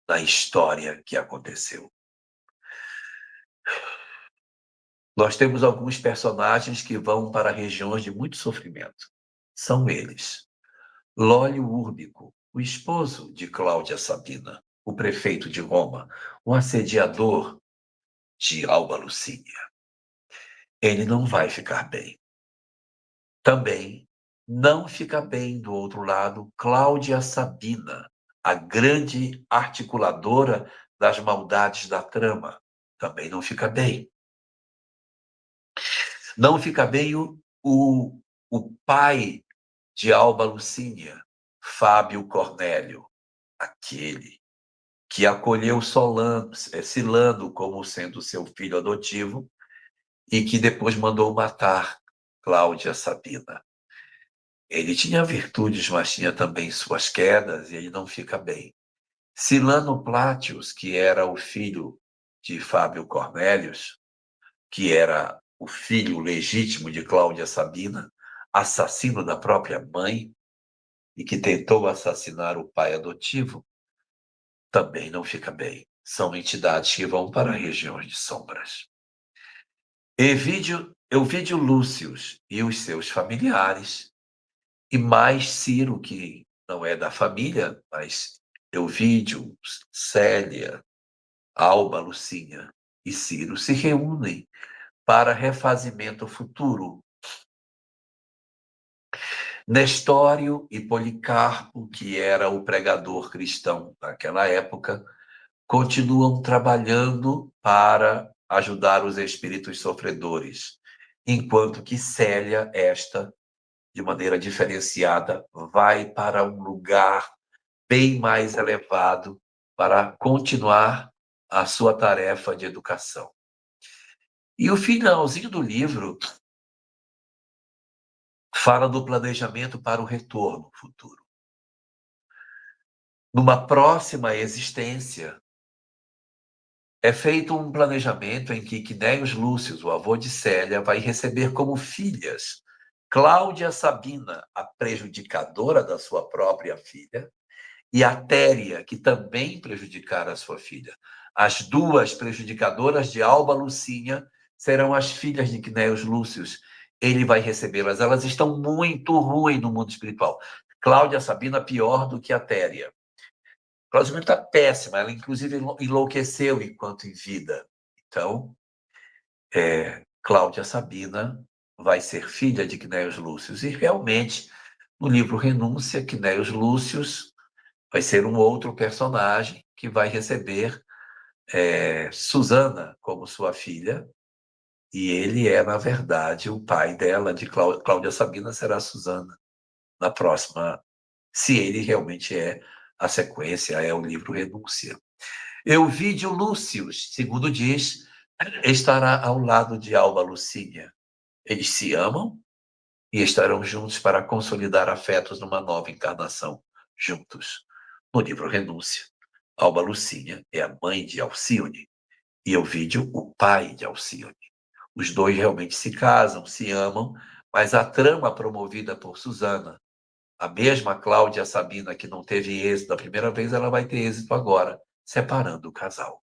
na história que aconteceu. Nós temos alguns personagens que vão para regiões de muito sofrimento. São eles: Lólio Úrbico, o esposo de Cláudia Sabina, o prefeito de Roma, o assediador de Alba Lucínia. Ele não vai ficar bem. Também não fica bem, do outro lado, Cláudia Sabina, a grande articuladora das maldades da trama. Também não fica bem. Não fica bem o pai de Alba Lucínia, Fábio Cornélio, aquele que acolheu Silano como sendo seu filho adotivo e que depois mandou matar Cláudia Sabina. Ele tinha virtudes, mas tinha também suas quedas, e ele não fica bem. Silano Plátios, que era o filho de Fábio Cornélios, que era o filho legítimo de Cláudia Sabina, assassino da própria mãe, e que tentou assassinar o pai adotivo, também não fica bem. São entidades que vão para regiões de sombras. Euvídio Lúcius e os seus familiares, e mais Ciro, que não é da família, mas Euvídio, Célia, Alba, Lucinha e Ciro se reúnem para refazimento futuro. Nestório e Policarpo, que era o pregador cristão naquela época, continuam trabalhando para ajudar os espíritos sofredores, enquanto que Célia, de maneira diferenciada, vai para um lugar bem mais elevado para continuar a sua tarefa de educação. E o finalzinho do livro fala do planejamento para o retorno futuro. Numa próxima existência, é feito um planejamento em que Quinéios Lúcius, o avô de Célia, vai receber como filhas Cláudia Sabina, a prejudicadora da sua própria filha, e a Téria, que também prejudicara a sua filha. As duas prejudicadoras de Alba Lucinha serão as filhas de Quinéios Lúcius. Ele vai recebê-las. Elas estão muito ruins no mundo espiritual. Cláudia Sabina pior do que a Téria. Cláudia Sabina está péssima. Ela, inclusive, enlouqueceu enquanto em vida. Então, Cláudia Sabina vai ser filha de Quinéios Lúcius. E, realmente, no livro Renúncia, Quinéios Lúcius vai ser um outro personagem que vai receber Susana como sua filha, e ele é, na verdade, o pai dela, de Cláudia Sabina, será Susana, na próxima, se ele realmente é a sequência, é o livro Renúncia. Euvídio Lúcius, segundo diz, estará ao lado de Alba Lucínia. Eles se amam e estarão juntos para consolidar afetos numa nova encarnação, juntos. No livro Renúncia, Alba Lucínia é a mãe de Alcione e Euvídio o pai de Alcione. Os dois realmente se casam, se amam, mas a trama promovida por Susana, a mesma Cláudia Sabina que não teve êxito da primeira vez, ela vai ter êxito agora, separando o casal.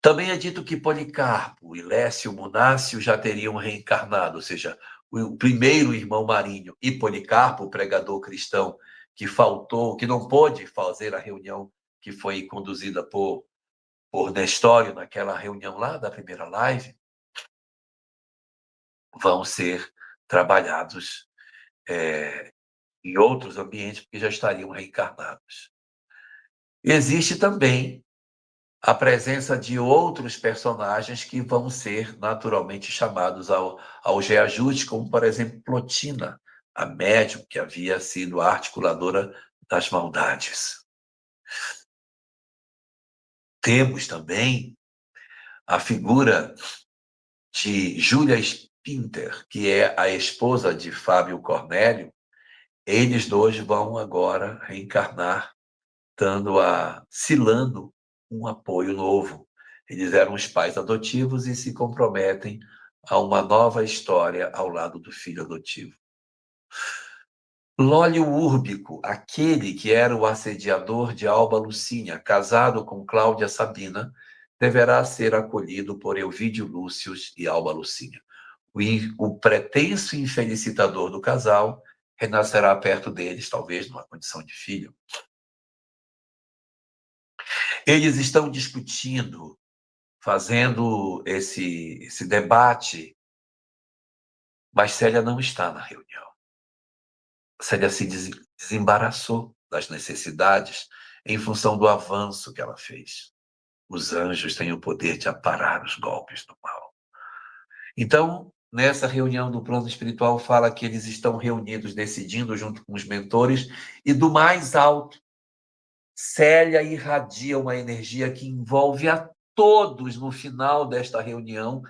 Também é dito que Policarpo e Lécio Munácio já teriam reencarnado, ou seja, o primeiro irmão Marinho e Policarpo, o pregador cristão, que faltou, que não pôde fazer a reunião que foi conduzida por Nestório naquela reunião lá da primeira live, vão ser trabalhados em outros ambientes, porque já estariam reencarnados. Existe também a presença de outros personagens que vão ser naturalmente chamados ao reajuste, como, por exemplo, Plotina, a médium que havia sido a articuladora das maldades. Temos também a figura de Júlia Spinter, que é a esposa de Fábio Cornélio. Eles dois vão agora reencarnar, dando a Silano um apoio novo. Eles eram os pais adotivos e se comprometem a uma nova história ao lado do filho adotivo. Lólio Úrbico, aquele que era o assediador de Alba Lucínia, casado com Cláudia Sabina, deverá ser acolhido por Euvídio Lúcius e Alba Lucínia. O pretenso infelicitador do casal renascerá perto deles, talvez numa condição de filho. Eles estão discutindo, fazendo esse debate, mas Célia não está na reunião. Célia se desembaraçou das necessidades em função do avanço que ela fez. Os anjos têm o poder de aparar os golpes do mal. Então, nessa reunião do plano espiritual, fala que eles estão reunidos, decidindo junto com os mentores, e do mais alto, Célia irradia uma energia que envolve a todos no final desta reunião,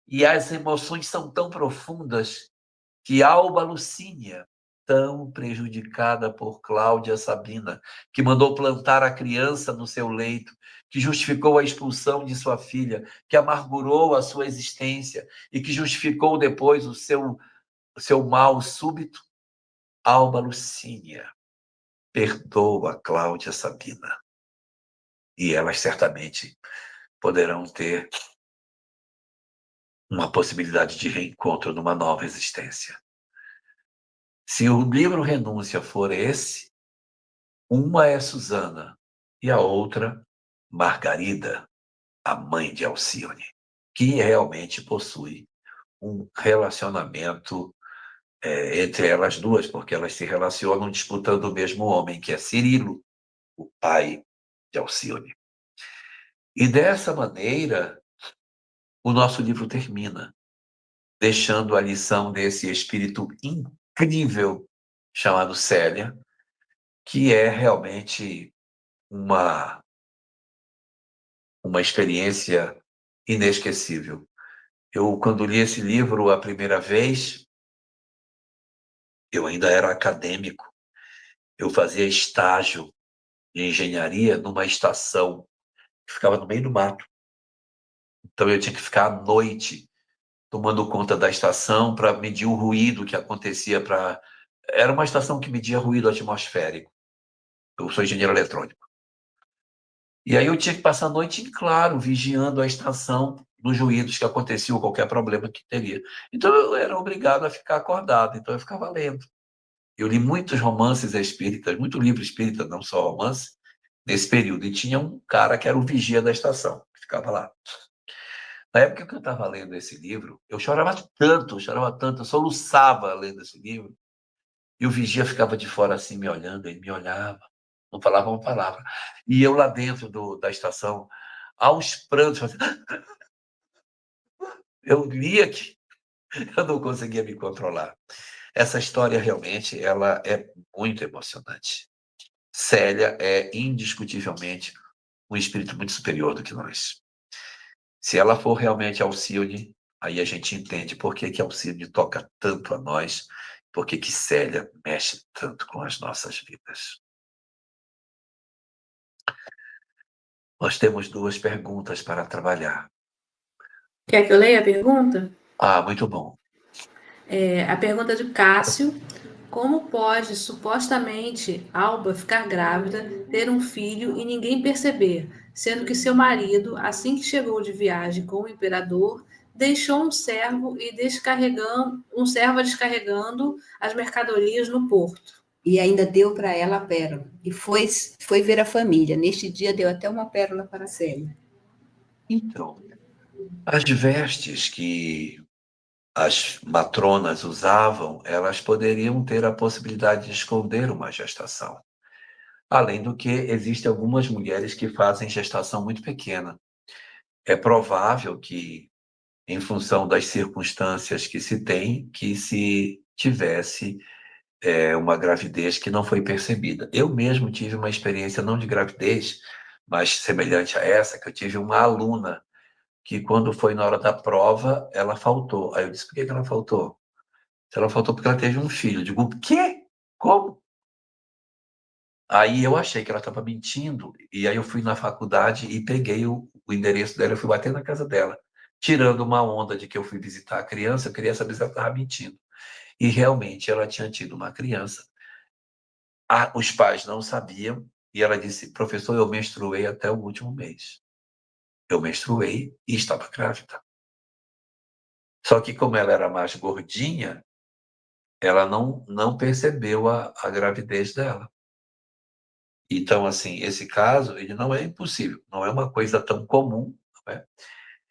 e as emoções são tão profundas que Alba Lucínia, tão prejudicada por Cláudia Sabina, que mandou plantar a criança no seu leito, que justificou a expulsão de sua filha, que amargurou a sua existência e que justificou depois o seu mal súbito, Alba Lucínia perdoa Cláudia Sabina. E elas certamente poderão ter uma possibilidade de reencontro numa nova existência. Se o livro Renúncia for esse, uma é Susana e a outra, Margarida, a mãe de Alcione, que realmente possui um relacionamento entre elas duas, porque elas se relacionam disputando o mesmo homem, que é Cirilo, o pai de Alcione. E dessa maneira, o nosso livro termina, deixando a lição desse espírito incrível chamado Célia, que é realmente uma experiência inesquecível. Eu, quando li esse livro a primeira vez, eu ainda era acadêmico. Eu fazia estágio de engenharia numa estação que ficava no meio do mato. Então eu tinha que ficar à noite tomando conta da estação para medir o ruído que acontecia. Era uma estação que media ruído atmosférico. Eu sou engenheiro eletrônico. E aí eu tinha que passar a noite em claro, vigiando a estação dos ruídos que aconteciam, qualquer problema que teria. Então eu era obrigado a ficar acordado, então eu ficava lendo. Eu li muitos romances espíritas, muito livro espírita, não só romance, nesse período. E tinha um cara que era o vigia da estação, que ficava lá. Na época que eu estava lendo esse livro, eu chorava tanto, eu soluçava lendo esse livro. E o vigia ficava de fora assim, me olhando, ele me olhava, não falava uma palavra. E eu lá dentro da estação, aos prantos, fazendo... eu lia que eu não conseguia me controlar. Essa história realmente ela é muito emocionante. Célia é indiscutivelmente um espírito muito superior do que nós. Se ela for realmente Alcione, aí a gente entende por que Alcione toca tanto a nós, por que Célia mexe tanto com as nossas vidas. Nós temos 2 perguntas para trabalhar. Quer que eu leia a pergunta? Muito bom. A pergunta de Cássio: como pode supostamente Alba ficar grávida, ter um filho e ninguém perceber, sendo que seu marido, assim que chegou de viagem com o imperador, deixou um servo descarregando as mercadorias no porto? E ainda deu para ela a pérola. E foi ver a família. Neste dia deu até uma pérola para a Célia. Então, as vestes que as matronas usavam, elas poderiam ter a possibilidade de esconder uma gestação. Além do que, existem algumas mulheres que fazem gestação muito pequena. É provável que, em função das circunstâncias que se tem, que se tivesse uma gravidez que não foi percebida. Eu mesmo tive uma experiência não de gravidez, mas semelhante a essa, que eu tive uma aluna que, quando foi na hora da prova, ela faltou. Aí eu disse, por que ela faltou? Ela faltou porque ela teve um filho. Eu digo, o quê? Como? Aí eu achei que ela estava mentindo, e aí eu fui na faculdade e peguei o endereço dela, eu fui bater na casa dela, tirando uma onda de que eu fui visitar a criança, eu queria saber se ela estava mentindo. E realmente ela tinha tido uma criança. Os pais não sabiam, e ela disse, professor, eu menstruei até o último mês. Eu menstruei e estava grávida. Só que como ela era mais gordinha, ela não percebeu a gravidez dela. Então, assim, esse caso, ele não é impossível, não é uma coisa tão comum, né?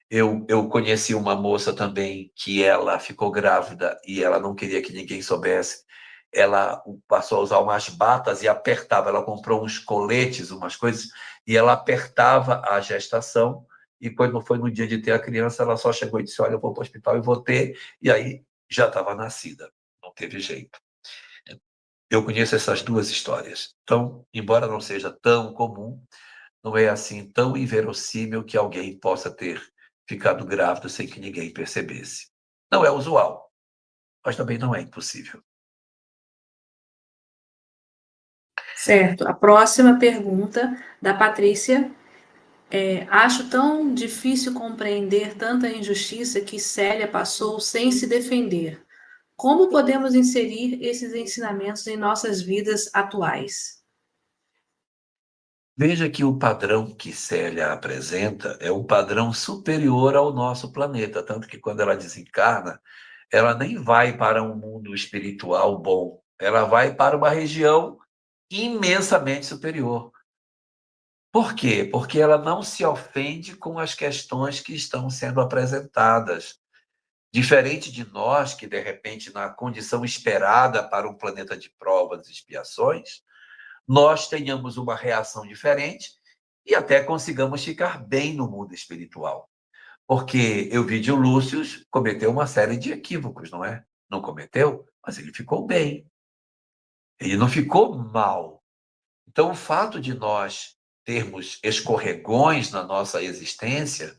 Eu conheci uma moça também que ela ficou grávida e ela não queria que ninguém soubesse. Ela passou a usar umas batas e apertava. Ela comprou uns coletes, umas coisas, e ela apertava a gestação. E quando foi no dia de ter a criança, ela só chegou e disse, olha, eu vou para o hospital e vou ter. E aí já estava nascida, não teve jeito. Eu conheço essas 2 histórias. Então, embora não seja tão comum, não é assim tão inverossímil que alguém possa ter ficado grávido sem que ninguém percebesse. Não é usual, mas também não é impossível. Certo. A próxima pergunta da Patrícia acho tão difícil compreender tanta injustiça que Célia passou sem se defender. Como podemos inserir esses ensinamentos em nossas vidas atuais? Veja que o padrão que Célia apresenta é um padrão superior ao nosso planeta, tanto que quando ela desencarna, ela nem vai para um mundo espiritual bom, ela vai para uma região imensamente superior. Por quê? Porque ela não se ofende com as questões que estão sendo apresentadas. Diferente de nós, que de repente, na condição esperada para um planeta de provas e expiações, nós tenhamos uma reação diferente e até consigamos ficar bem no mundo espiritual. Porque Euvídio Lúcio cometeu uma série de equívocos, não é? Não cometeu, mas ele ficou bem. Ele não ficou mal. Então, o fato de nós termos escorregões na nossa existência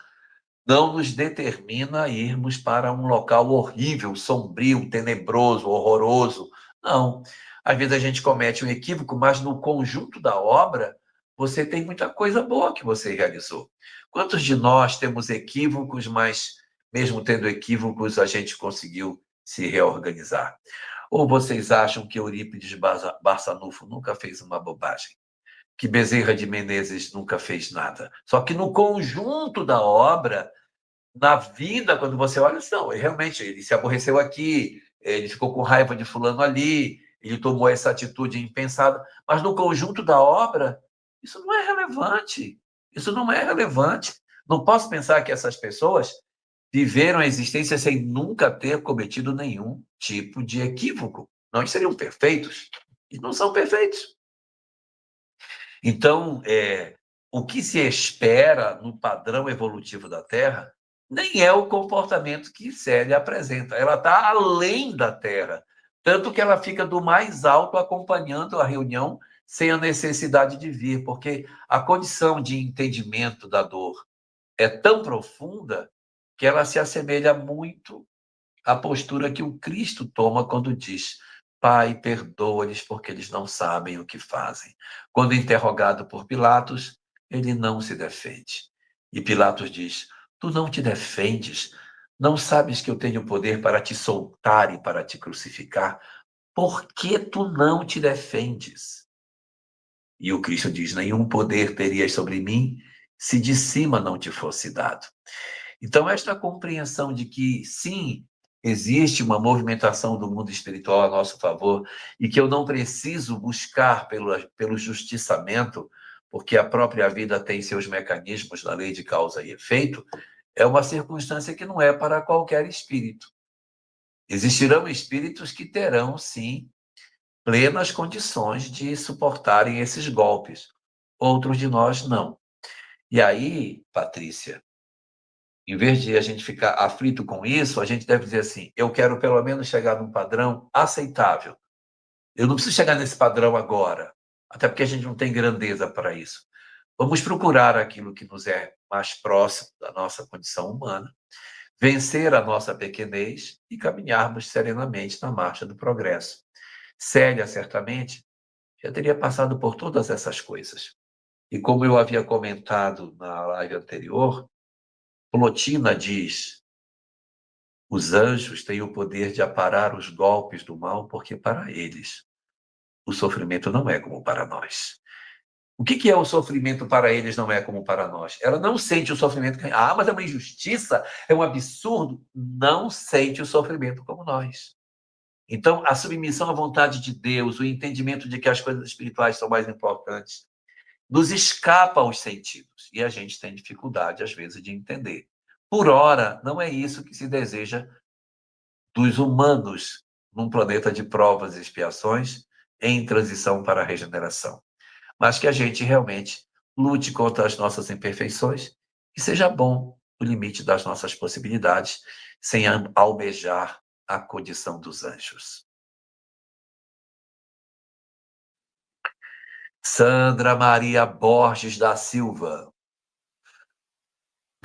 não nos determina a irmos para um local horrível, sombrio, tenebroso, horroroso. Não. Às vezes a gente comete um equívoco, mas no conjunto da obra, você tem muita coisa boa que você realizou. Quantos de nós temos equívocos, mas mesmo tendo equívocos, a gente conseguiu se reorganizar? Ou vocês acham que Eurípides Barçanufo nunca fez uma bobagem? Que Bezerra de Menezes nunca fez nada? Só que no conjunto da obra, na vida, quando você olha, não, realmente, ele se aborreceu aqui, ele ficou com raiva de fulano ali, ele tomou essa atitude impensada, mas no conjunto da obra, isso não é relevante. Isso não é relevante. Não posso pensar que essas pessoas viveram a existência sem nunca ter cometido nenhum tipo de equívoco. Nós seriam perfeitos, e não são perfeitos. Então, o que se espera no padrão evolutivo da Terra nem é o comportamento que Célia apresenta. Ela está além da Terra, tanto que ela fica do mais alto acompanhando a reunião sem a necessidade de vir, porque a condição de entendimento da dor é tão profunda que ela se assemelha muito à postura que o Cristo toma quando diz: Pai, perdoa-lhes porque eles não sabem o que fazem. Quando interrogado por Pilatos, ele não se defende. E Pilatos diz: Tu não te defendes? Não sabes que eu tenho poder para te soltar e para te crucificar? Por que tu não te defendes? E o Cristo diz: Nenhum poder terias sobre mim se de cima não te fosse dado. Então, esta compreensão de que, sim, existe uma movimentação do mundo espiritual a nosso favor e que eu não preciso buscar pelo justiçamento, porque a própria vida tem seus mecanismos na lei de causa e efeito, é uma circunstância que não é para qualquer espírito. Existirão espíritos que terão, sim, plenas condições de suportarem esses golpes. Outros de nós não. E aí, Patrícia, em vez de a gente ficar aflito com isso, a gente deve dizer assim: eu quero pelo menos chegar num padrão aceitável. Eu não preciso chegar nesse padrão agora, até porque a gente não tem grandeza para isso. Vamos procurar aquilo que nos é mais próximo da nossa condição humana, vencer a nossa pequenez e caminharmos serenamente na marcha do progresso. Célia, certamente, já teria passado por todas essas coisas. E como eu havia comentado na live anterior, Plotina diz: os anjos têm o poder de aparar os golpes do mal, porque para eles o sofrimento não é como para nós. O que é o sofrimento para eles não é como para nós? Ela não sente o sofrimento. Mas é uma injustiça, é um absurdo. Não sente o sofrimento como nós. Então, a submissão à vontade de Deus, o entendimento de que as coisas espirituais são mais importantes, nos escapa aos sentidos. E a gente tem dificuldade, às vezes, de entender. Por ora, não é isso que se deseja dos humanos num planeta de provas e expiações em transição para a regeneração. Mas que a gente realmente lute contra as nossas imperfeições e seja bom no limite das nossas possibilidades, sem almejar a condição dos anjos. Sandra Maria Borges da Silva.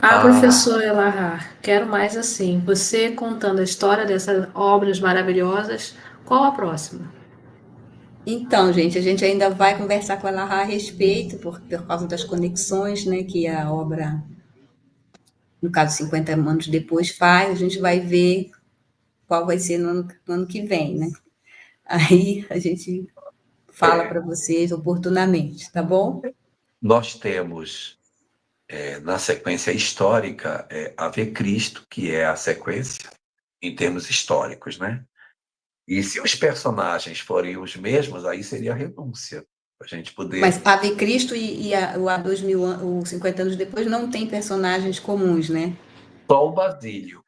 Ah, professor Elahá, quero mais assim. Você contando a história dessas obras maravilhosas, qual a próxima? Então, gente, a gente ainda vai conversar com ela a respeito, por causa das conexões, né, que a obra, no caso, 50 anos depois faz, a gente vai ver qual vai ser no ano que vem, né? Aí a gente fala É, para vocês oportunamente, tá bom? nós temos, na sequência histórica, Ave Cristo, que é a sequência em termos históricos, né? E se os personagens forem os mesmos, aí seria a renúncia. A gente Mas poder. Ave Cristo o A 2000, os 50 anos depois não tem personagens comuns, né? Só o Basílio.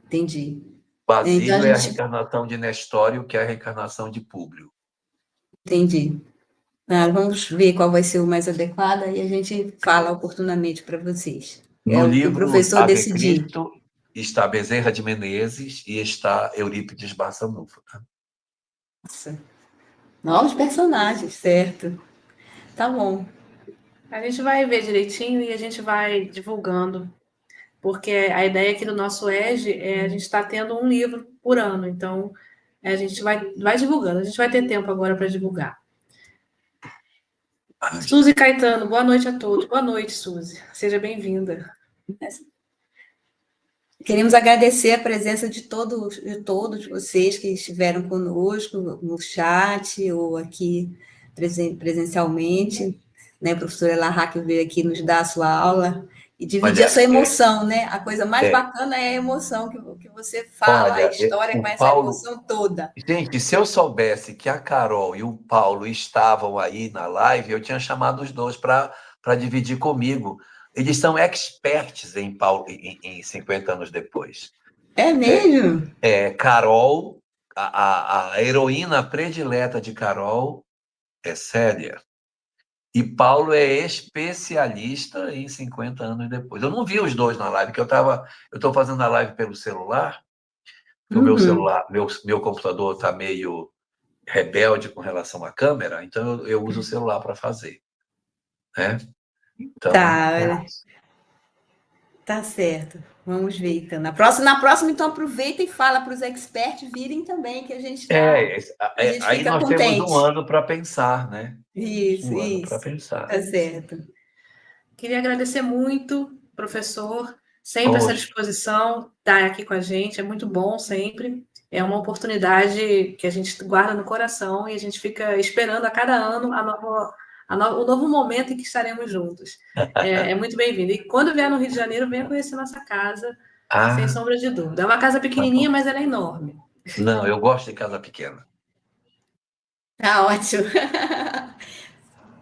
Entendi. Então a Basílio é a gente reencarnação de Nestório, que é a reencarnação de Públio. entendi. Ah, vamos ver qual vai ser o mais adequado e a gente fala oportunamente para vocês. É No o que o livro professor Ave decidir. Cristo está Bezerra de Menezes e está Eurípides Barçanufo. Tá? Nossa, novos personagens, certo? Tá bom. A gente vai ver direitinho e a gente vai divulgando, porque a ideia aqui do nosso EJE é a gente estar tendo um livro por ano, então a gente vai divulgando, a gente vai ter tempo agora para divulgar. Ai, Suzy Caetano, boa noite a todos. Boa noite, Suzy. Seja bem-vinda. Queremos agradecer a presença de todos vocês que estiveram conosco no chat ou aqui presencialmente, né? A professora Elahá que veio aqui nos dar a sua aula e mas dividir a sua emoção, né? A coisa mais é, bacana é a emoção que você fala, a olha, história com o essa Paulo. emoção toda. Gente, se eu soubesse que a Carol e o Paulo estavam aí na live, eu tinha chamado os dois para dividir comigo. Eles são experts em Paulo em 50 anos depois. É mesmo? Carol, a heroína predileta de Carol é Célia. E Paulo é especialista em 50 anos depois. Eu não vi os dois na live, porque eu estou fazendo a live pelo celular, porque o meu Uhum. celular, meu computador está meio rebelde com relação à câmera, então eu uso o celular para fazer, né? Então, Tá, tá certo. Vamos ver, então. Na próxima, então, aproveita e fala para os experts virem também, que a gente aí fica nós temos um contente. ano para pensar, né? Isso, Um ano para isso. pensar. Tá certo. Queria agradecer muito, professor, sempre essa Poxa, disposição, estar aqui com a gente, é muito bom sempre. É uma oportunidade que a gente guarda no coração e a gente fica esperando a cada ano o novo momento em que estaremos juntos. É muito bem-vindo. E quando vier no Rio de Janeiro, venha conhecer nossa casa, sem ah, sombra de dúvida. É uma casa tá pequenininha, bom. mas ela é enorme. Não, eu gosto de casa pequena. Tá ótimo.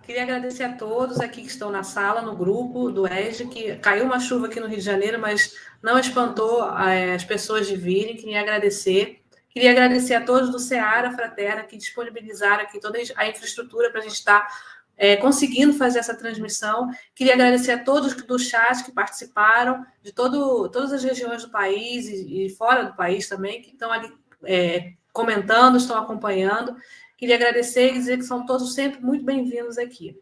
Queria agradecer a todos aqui que estão na sala, no grupo do EJE, que caiu uma chuva aqui no Rio de Janeiro, mas não espantou as pessoas de virem. Queria agradecer. Queria agradecer a todos do Seara Fraterna que disponibilizaram aqui toda a infraestrutura para a gente estar conseguindo fazer essa transmissão. Queria agradecer a todos do chat que participaram, de todas as regiões do país e fora do país também, que estão ali comentando, estão acompanhando. Queria agradecer e dizer que são todos sempre muito bem-vindos aqui.